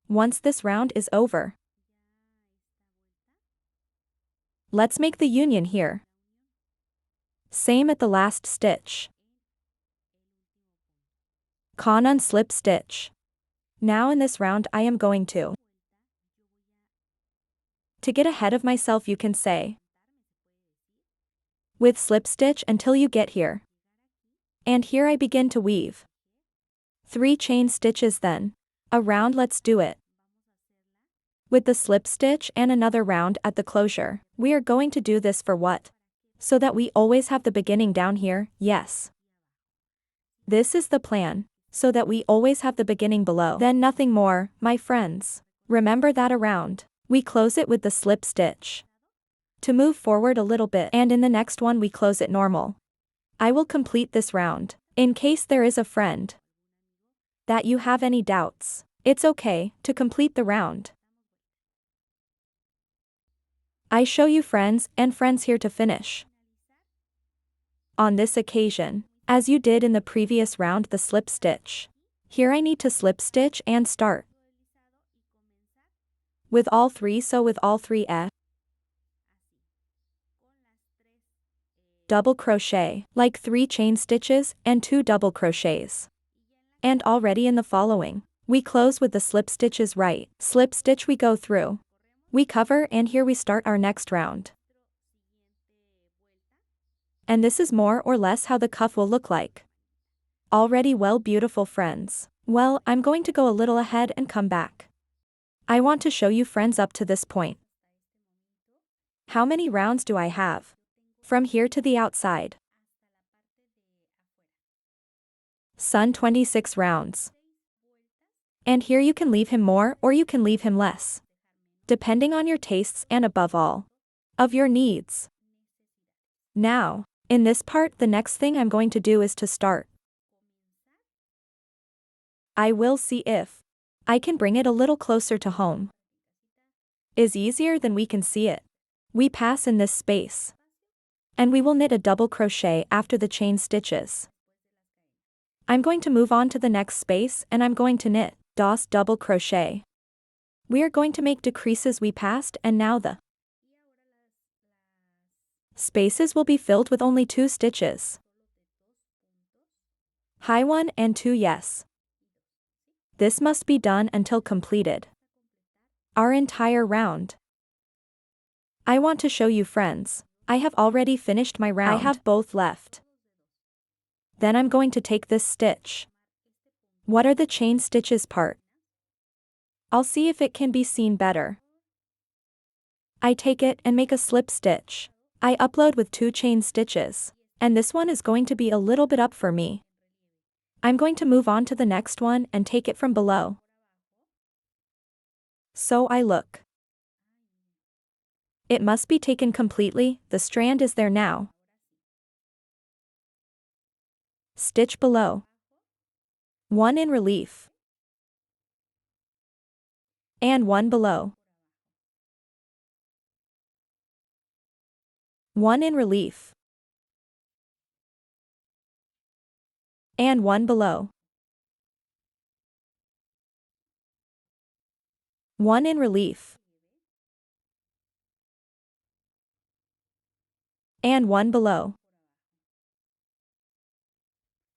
Once this round is over, let's make the union here. Same at the last stitch. Con unslip stitch. Now in this round I am going to get ahead of myself, you can say, with slip stitch until you get here. And here I begin to weave 3 chain stitches, then a round, let's do it. With the slip stitch and another round at the closure. We are going to do this for what? So that we always have the beginning down here, yes. This is the plan, so that we always have the beginning below. Then nothing more, my friends. Remember that around. We close it with the slip stitch. To move forward a little bit, and in the next one we close it normal. I will complete this round. In case there is a friend that you have any doubts, it's okay to complete the round. I show you, friends, and friends here to finish. On this occasion, as you did in the previous round, the slip stitch. Here I need to slip stitch and start with all 3, so with all 3 double crochet, like 3 chain stitches and 2 double crochets. And already in the following, we close with the slip stitches, right? Slip stitch we go through. We cover, and here we start our next round. And this is more or less how the cuff will look like. Already well, beautiful friends. Well, I'm going to go a little ahead and come back. I want to show you, friends, up to this point. How many rounds do I have? From here to the outside. Sun 26 rounds. And here you can leave him more or you can leave him less, depending on your tastes and above all, of your needs. Now, in this part the next thing I'm going to do is to start. I will see if I can bring it a little closer to home. Is easier than we can see it. We pass in this space. And we will knit a double crochet after the chain stitches. I'm going to move on to the next space and I'm going to knit DOS double crochet. We are going to make decreases we passed and now the spaces will be filled with only 2 stitches. High 1 and 2 yes. This must be done until completed our entire round. I want to show you friends, I have already finished my round. I have both left. Then I'm going to take this stitch. What are the chain stitches part? I'll see if it can be seen better. I take it and make a slip stitch. I upload with 2 chain stitches. And this one is going to be a little bit up for me. I'm going to move on to the next one and take it from below. So I look. It must be taken completely, the strand is there now. Stitch below. 1 in relief. And 1 below. 1 in relief. And 1 below. 1 in relief. And 1 below.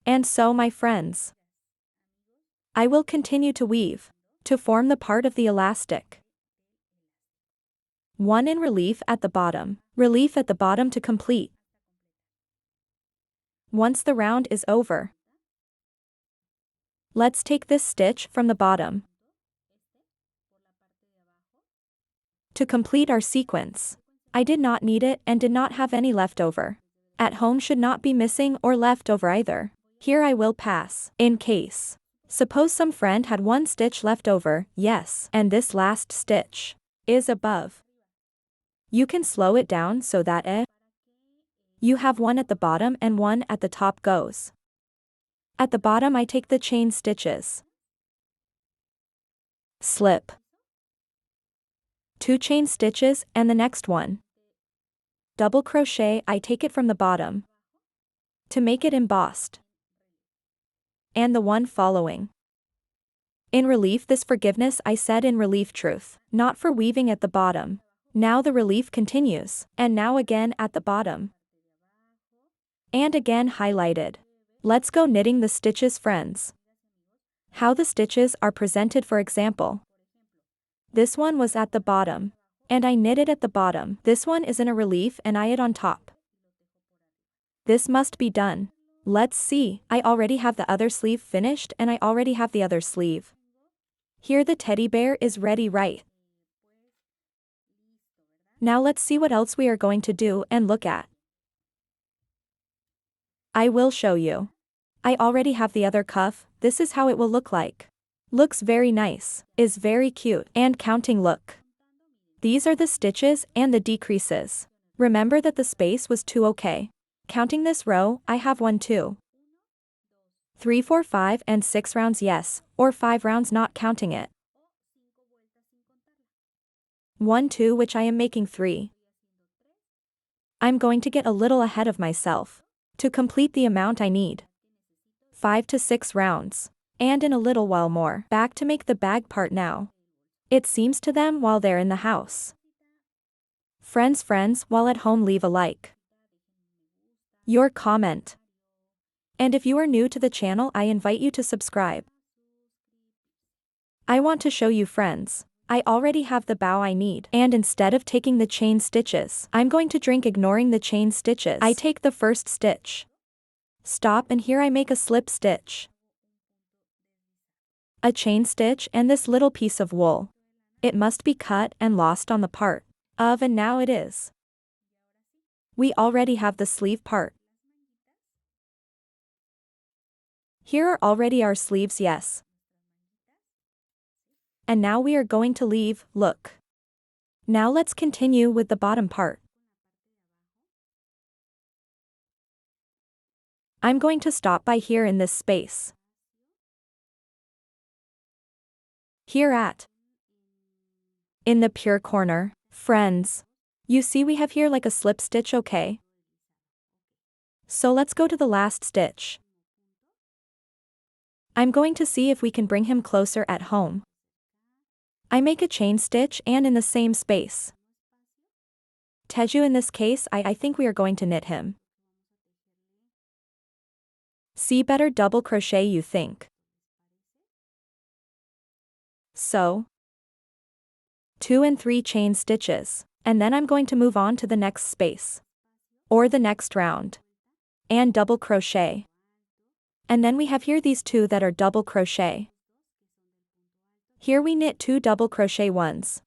And so my friends, I will continue to weave, to form the part of the elastic. 1 in relief at the bottom to complete. Once the round is over, let's take this stitch from the bottom. To complete our sequence, I did not need it and did not have any leftover. At home should not be missing or leftover either. Here I will pass, in case. Suppose some friend had 1 stitch left over, yes, and this last stitch is above. You can slow it down so that you have 1 at the bottom and 1 at the top goes. At the bottom I take the chain stitches. Slip. 2 chain stitches and the next one. Double crochet, I take it from the bottom. To make it embossed. And the one following. In relief this forgiveness I said in relief truth, not for weaving at the bottom. Now the relief continues, and now again at the bottom. And again highlighted. Let's go knitting the stitches friends. How the stitches are presented for example. This one was at the bottom. And I knitted at the bottom. This one is in a relief and I it on top. This must be done. Let's see, I already have the other sleeve finished and I already have the other sleeve. Here the teddy bear is ready right. Now let's see what else we are going to do and look at. I will show you. I already have the other cuff, this is how it will look like. Looks very nice, is very cute, and counting look. These are the stitches and the decreases. Remember that the space was 2 okay. Counting this row, I have 1 2 3 4 5 and 6 rounds yes, or 5 rounds not counting it. 1 2 which I am making 3. I'm going to get a little ahead of myself. To complete the amount I need 5 to 6 rounds. And in a little while more. Back to make the bag part now. It seems to them while they're in the house. Friends while at home leave a like. Your comment. And if you are new to the channel I invite you to subscribe. I want to show you friends. I already have the bow I need. And instead of taking the chain stitches, I'm going to drink ignoring the chain stitches. I take the first stitch. Stop and here I make a slip stitch. A chain stitch and this little piece of wool. It must be cut and lost on the part of and now it is. We already have the sleeve part. Here are already our sleeves yes. And now we are going to leave, look. Now let's continue with the bottom part. I'm going to stop by here in this space. Here in the pure corner, friends. You see we have here like a slip stitch, okay? So let's go to the last stitch. I'm going to see if we can bring him closer at home. I make a chain stitch and in the same space. Teju, in this case I think we are going to knit him. See, better double crochet, you think? So 2 and 3 chain stitches, and then I'm going to move on to the next space, or the next round, and double crochet. And then we have here these 2 that are double crochet. Here we knit 2 double crochet ones,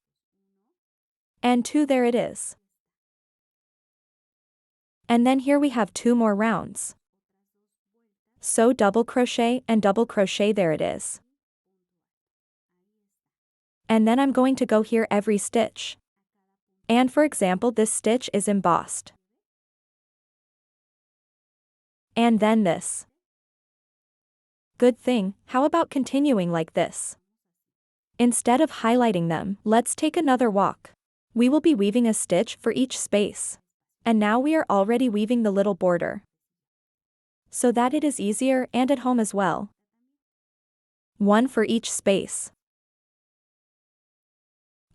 and 2, there it is. And then here we have 2 more rounds. So double crochet and double crochet, there it is. And then I'm going to go here every stitch. And for example, this stitch is embossed. And then this. Good thing, how about continuing like this? Instead of highlighting them, let's take another walk. We will be weaving a stitch for each space. And now we are already weaving the little border, so that it is easier and at home as well. 1 for each space,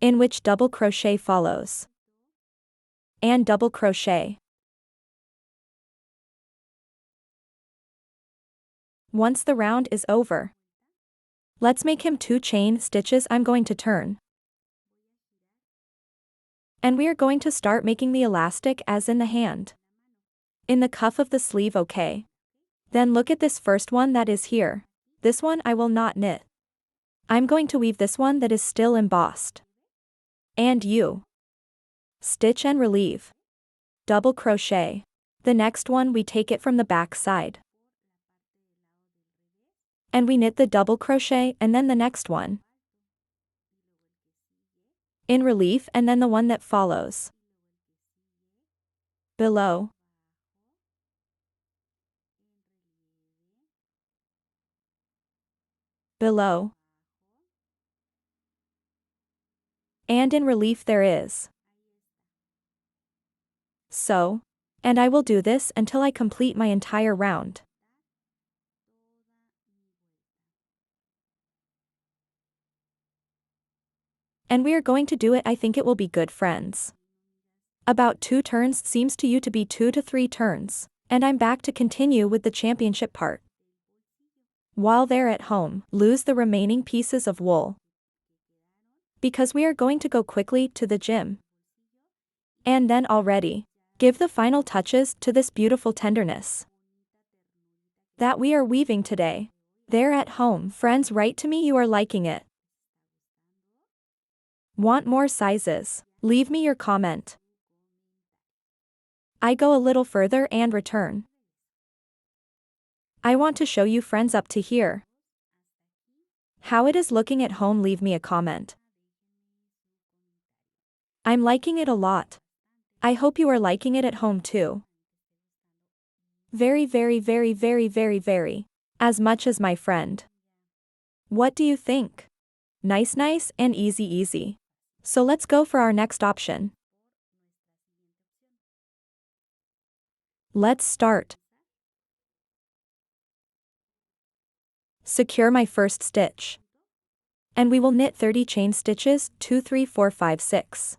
in which double crochet follows, and double crochet. Once the round is over, let's make him 2 chain stitches. I'm going to turn. And we are going to start making the elastic as in the hand, in the cuff of the sleeve, okay? Then look at this first one that is here. This one I will not knit. I'm going to weave this one that is still embossed. And you stitch and relieve. Double crochet. The next one we take it from the back side. And we knit the double crochet and then the next one in relief, and then the one that follows below. Below. And in relief there is. So. And I will do this until I complete my entire round. And we are going to do it. I think it will be good, friends. About 2 turns seems to you to be 2 to 3 turns. And I'm back to continue with the championship part. While they're at home, lose the remaining pieces of wool, because we are going to go quickly to the gym. And then already give the final touches to this beautiful tenderness that we are weaving today. They're at home. Friends, write to me you are liking it. Want more sizes? Leave me your comment. I go a little further and return. I want to show you, friends, up to here. How it is looking at home. Leave me a comment. I'm liking it a lot. I hope you are liking it at home too. Very, very, very, very, very, very. As much as my friend. What do you think? Nice, nice, and easy, easy. So let's go for our next option. Let's start. Secure my first stitch. And we will knit 30 chain stitches, 2, 3, 4, 5, 6.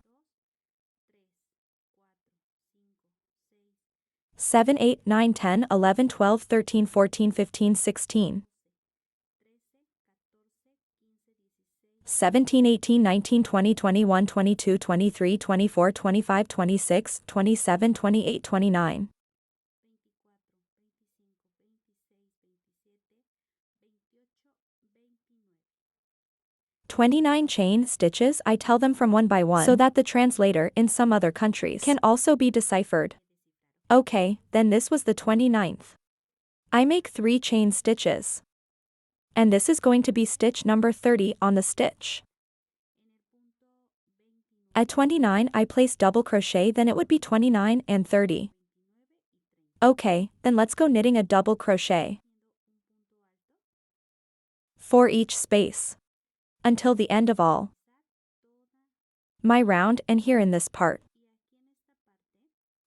7, 8, 9, 10, 11, 12, 13, 14, 15, 16. 17, 18, 19, 20, 21, 22, 23, 24, 25, 26, 27, 28, 29. 29 chain stitches. I tell them from one by one so that the translator in some other countries can also be deciphered. Okay, then this was the 29th. I make 3 chain stitches. And this is going to be stitch number 30 on the stitch. At 29 I place double crochet, then it would be 29 and 30. Okay, then let's go knitting a double crochet for each space until the end of all my round, and here in this part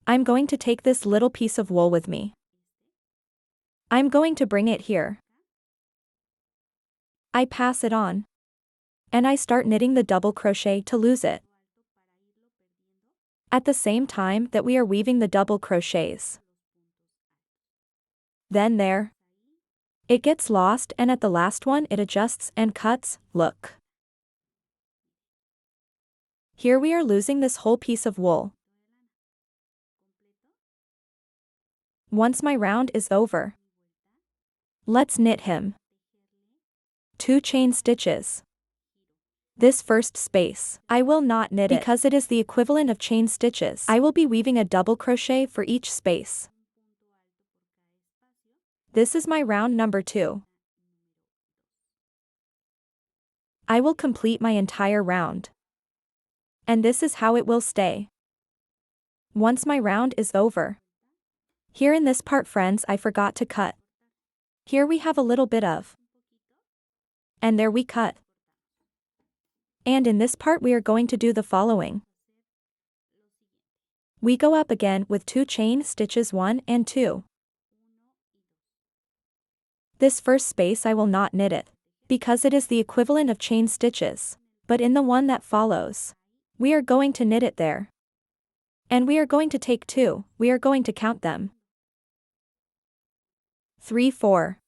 I'm going to take this little piece of wool with me. I'm going to bring it here. I pass it on. And I start knitting the double crochet to lose it. At the same time that we are weaving the double crochets. Then there. It gets lost, and at the last one it adjusts and cuts, look. Here we are losing this whole piece of wool. Once my round is over, let's knit him 2 chain stitches. This first space, I will not knit it because it is the equivalent of chain stitches. I will be weaving a double crochet for each space. This is my round number 2. I will complete my entire round. And this is how it will stay. Once my round is over. Here in this part, friends, I forgot to cut. Here we have a little bit of. And there we cut. And in this part we are going to do the following. We go up again with 2 chain stitches, 1 and 2. This first space I will not knit it, because it is the equivalent of chain stitches, but in the one that follows, we are going to knit it there. And we are going to take 2, we are going to count them. 3, 4.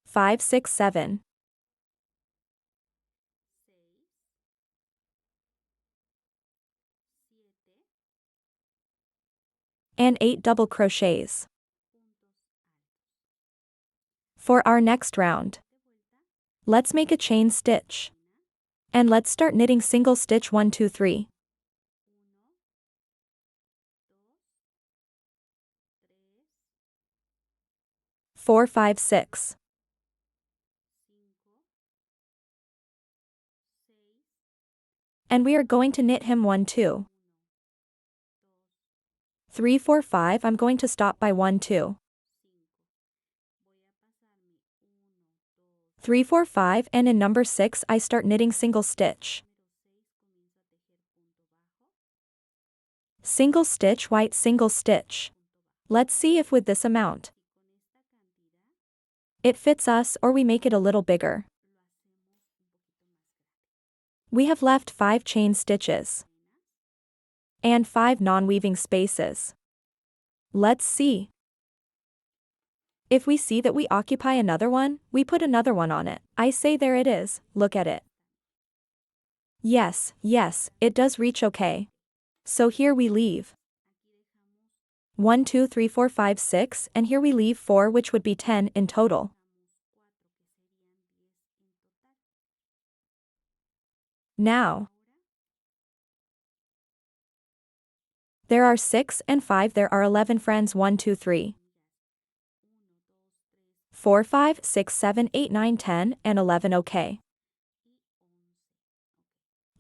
5, 6, 7. And 8 double crochets. For our next round, let's make a chain stitch. And let's start knitting single stitch 1, 2, 3. 4, 5, 6. And we are going to knit him 1, 2. 3, 4, 5. I'm going to stop by 1, 2. 3, 4, 5, and in number 6 I start knitting single stitch. Single stitch, white single stitch. Let's see if with this amount it fits us, or we make it a little bigger. We have left 5 chain stitches and 5 non-weaving spaces. Let's see. If we see that we occupy another one, we put another one on it. I say there it is, look at it. Yes, it does reach okay. So here we leave 1, 2, 3, 4, 5, 6, and here we leave 4, which would be 10 in total. Now, there are 6 and 5, there are 11 friends. 1, 2, 3. 4, 5, 6, 7, 8, 9, 10, and 11. Okay.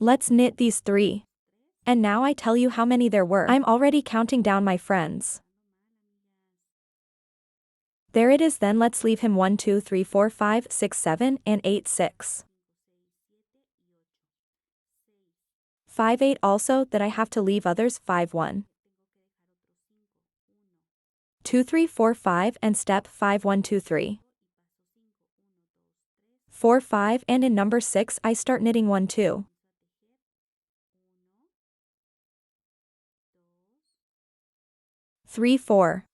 Let's knit these 3. And now I tell you how many there were. I'm already counting down my friends. There it is, then let's leave him 1, 2, 3, 4, 5, 6, 7, and 8, 6. 5, 8 also, that I have to leave others. 5, 1. 2, 3, 4, 5, and step 5, 1, 2, 3. 4, 5, and in number 6 I start knitting 1, 2. 3, 4.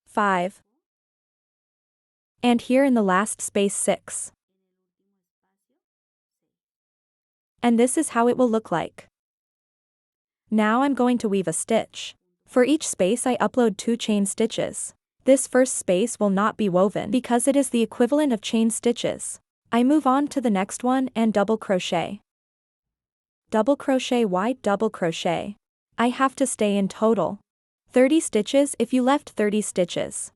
5. And here in the last space 6. And this is how it will look like. Now I'm going to weave a stitch. For each space I upload 2 chain stitches. This first space will not be woven because it is the equivalent of chain stitches. I move on to the next one and double crochet. Double crochet, white double crochet. I have to stay in total 30 stitches. If you left 30 stitches,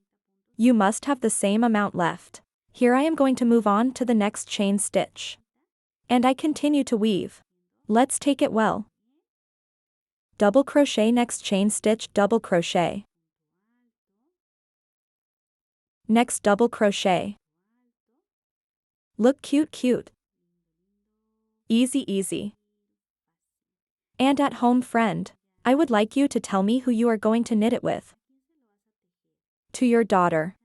You must have the same amount left. Here I am going to move on to the next chain stitch. And I continue to weave. Let's take it well. Double crochet, next chain stitch, double crochet. Next double crochet. Look cute cute. Easy easy. And at home friend, I would like you to tell me who you are going to knit it with. To your daughter.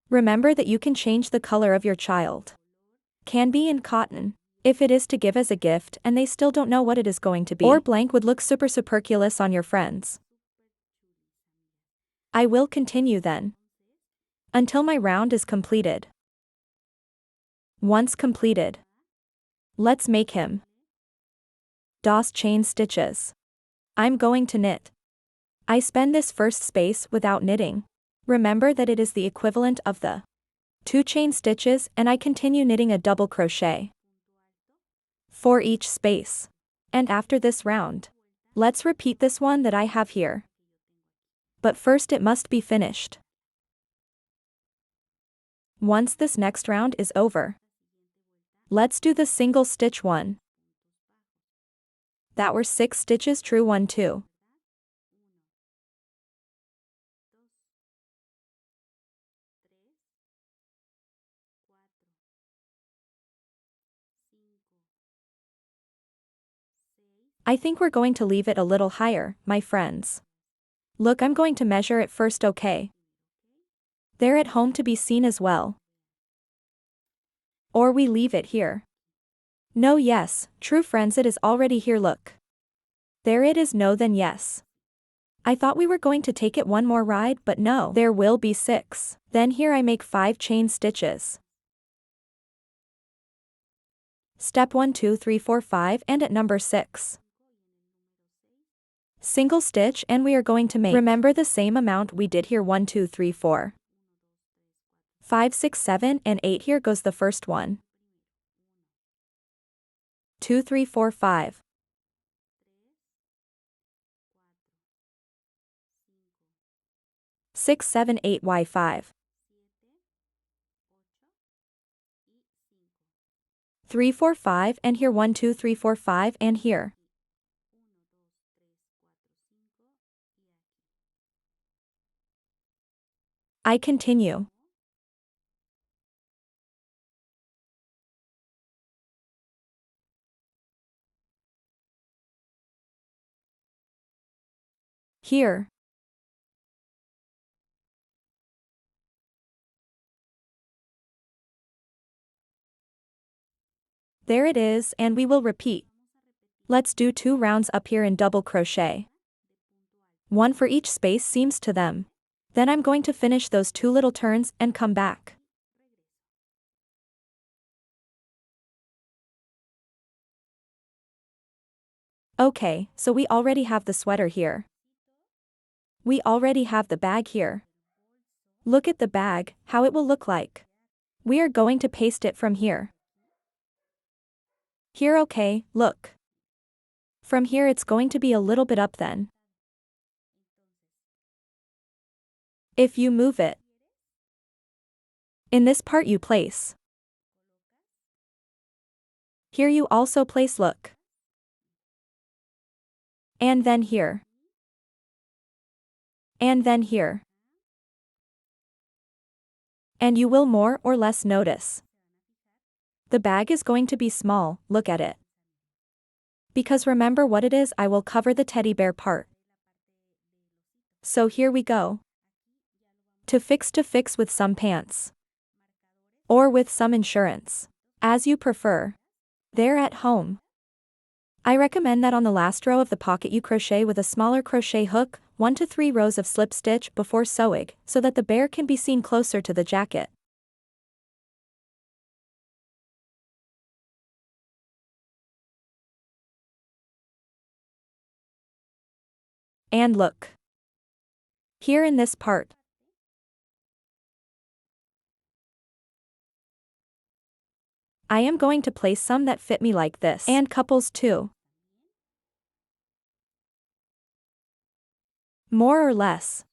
Remember that you can change the color of your child. Can be in cotton. If it is to give as a gift and they still don't know what it is going to be. Or blank would look super superfluous on your friends. I will continue then. Until my round is completed. Once completed. Let's make him. DOS chain stitches. I'm going to knit. I spend this first space without knitting. Remember that it is the equivalent of the 2 chain stitches and I continue knitting a double crochet for each space. And after this round, let's repeat this one that I have here. But first it must be finished. Once this next round is over, let's do the single stitch one. That were 6 stitches, true 1 2. I think we're going to leave it a little higher, my friends. Look, I'm going to measure it first, okay? They're at home to be seen as well. Or we leave it here. No, yes, true friends, it is already here, look. There it is, no then yes. I thought we were going to take it one more ride, but no, there will be 6. Then here I make 5 chain stitches. Step 1 2 3 4 5 and at number 6. Single stitch and we are going to make, remember, the same amount we did here, 1 2 3 4 5 6 7 and 8. Here goes the first one. 2 3 4 5 6 7 8 y 5 3 4 5 and here 1 2 3 4 5 and here. I continue. Here. There it is, and we will repeat. Let's do 2 rounds up here in double crochet. 1 for each space seams to them. Then I'm going to finish those 2 little turns and come back. Okay, so we already have the sweater here. We already have the bag here. Look at the bag, how it will look like. We are going to paste it from here. Here, okay, look. From here it's going to be a little bit up then. If you move it. In this part you place. Here you also place, look. And then here. And then here. And you will more or less notice. The bag is going to be small, look at it. Because remember what it is, I will cover the teddy bear part. So here we go. To fix with some pants. Or with some insurance. As you prefer. There at home. I recommend that on the last row of the pocket you crochet with a smaller crochet hook, 1 to 3 rows of slip stitch before sewing, so that the bear can be seen closer to the jacket. And look. Here in this part. I am going to place some that fit me like this. And couples too. More or less.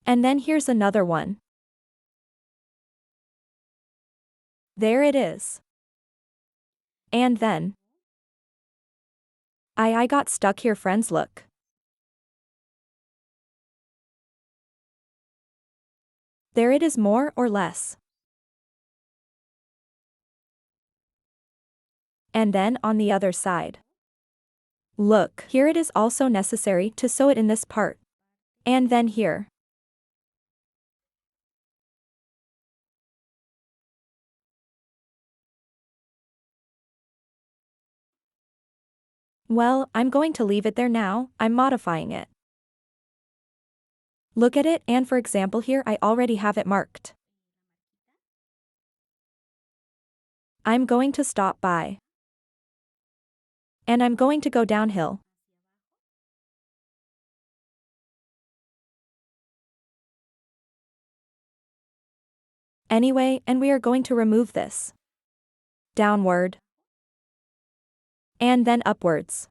And then here's another one. There it is. And then I got stuck here, friends, look. There it is, more or less. And then on the other side. Look, here it is also necessary to sew it in this part. And then here. Well, I'm going to leave it there now, I'm modifying it. Look at it, and for example here I already have it marked. I'm going to stop by. And I'm going to go downhill. Anyway, and we are going to remove this. Downward. And then upwards.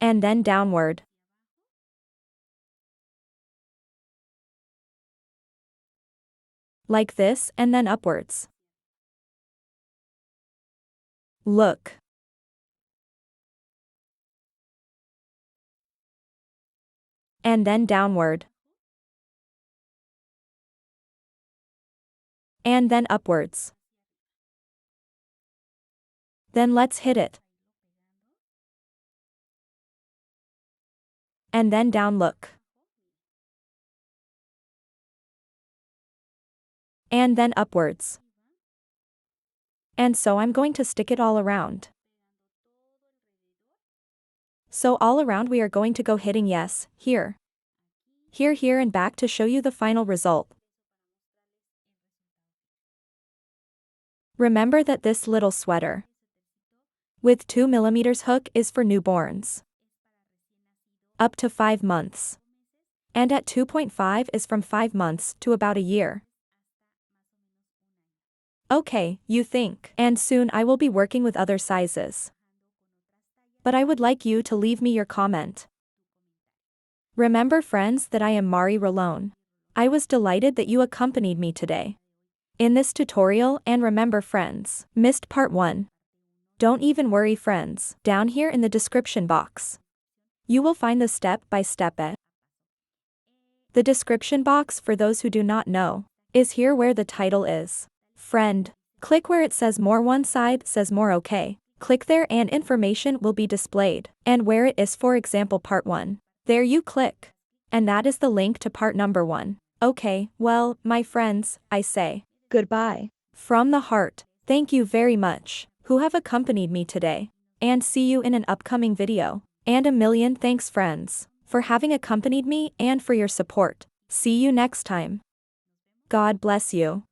And then downward. Like this, and then upwards. Look. And then downward. And then upwards. Then let's hit it. And then down, look. And then upwards. And so I'm going to stick it all around. So all around we are going to go hitting yes, here. Here and back to show you the final result. Remember that this little sweater with 2 mm hook is for newborns. Up to 5 months. And at 2.5 is from 5 months to about a year. Okay, you think, and soon I will be working with other sizes. But I would like you to leave me your comment. Remember, friends, that I am Mari Rolone. I was delighted that you accompanied me today in this tutorial, and remember, friends, missed part 1. Don't even worry, friends, down here in the description box. You will find the step-by-step. The description box, for those who do not know, is here where the title is. Friend, click where it says more, one side says more, okay. Click there and information will be displayed, and where it is, for example, part 1. There you click. And that is the link to part number 1. Okay, well, my friends, I say goodbye. From the heart, thank you very much, who have accompanied me today. And see you in an upcoming video. And a million thanks, friends, for having accompanied me and for your support. See you next time. God bless you.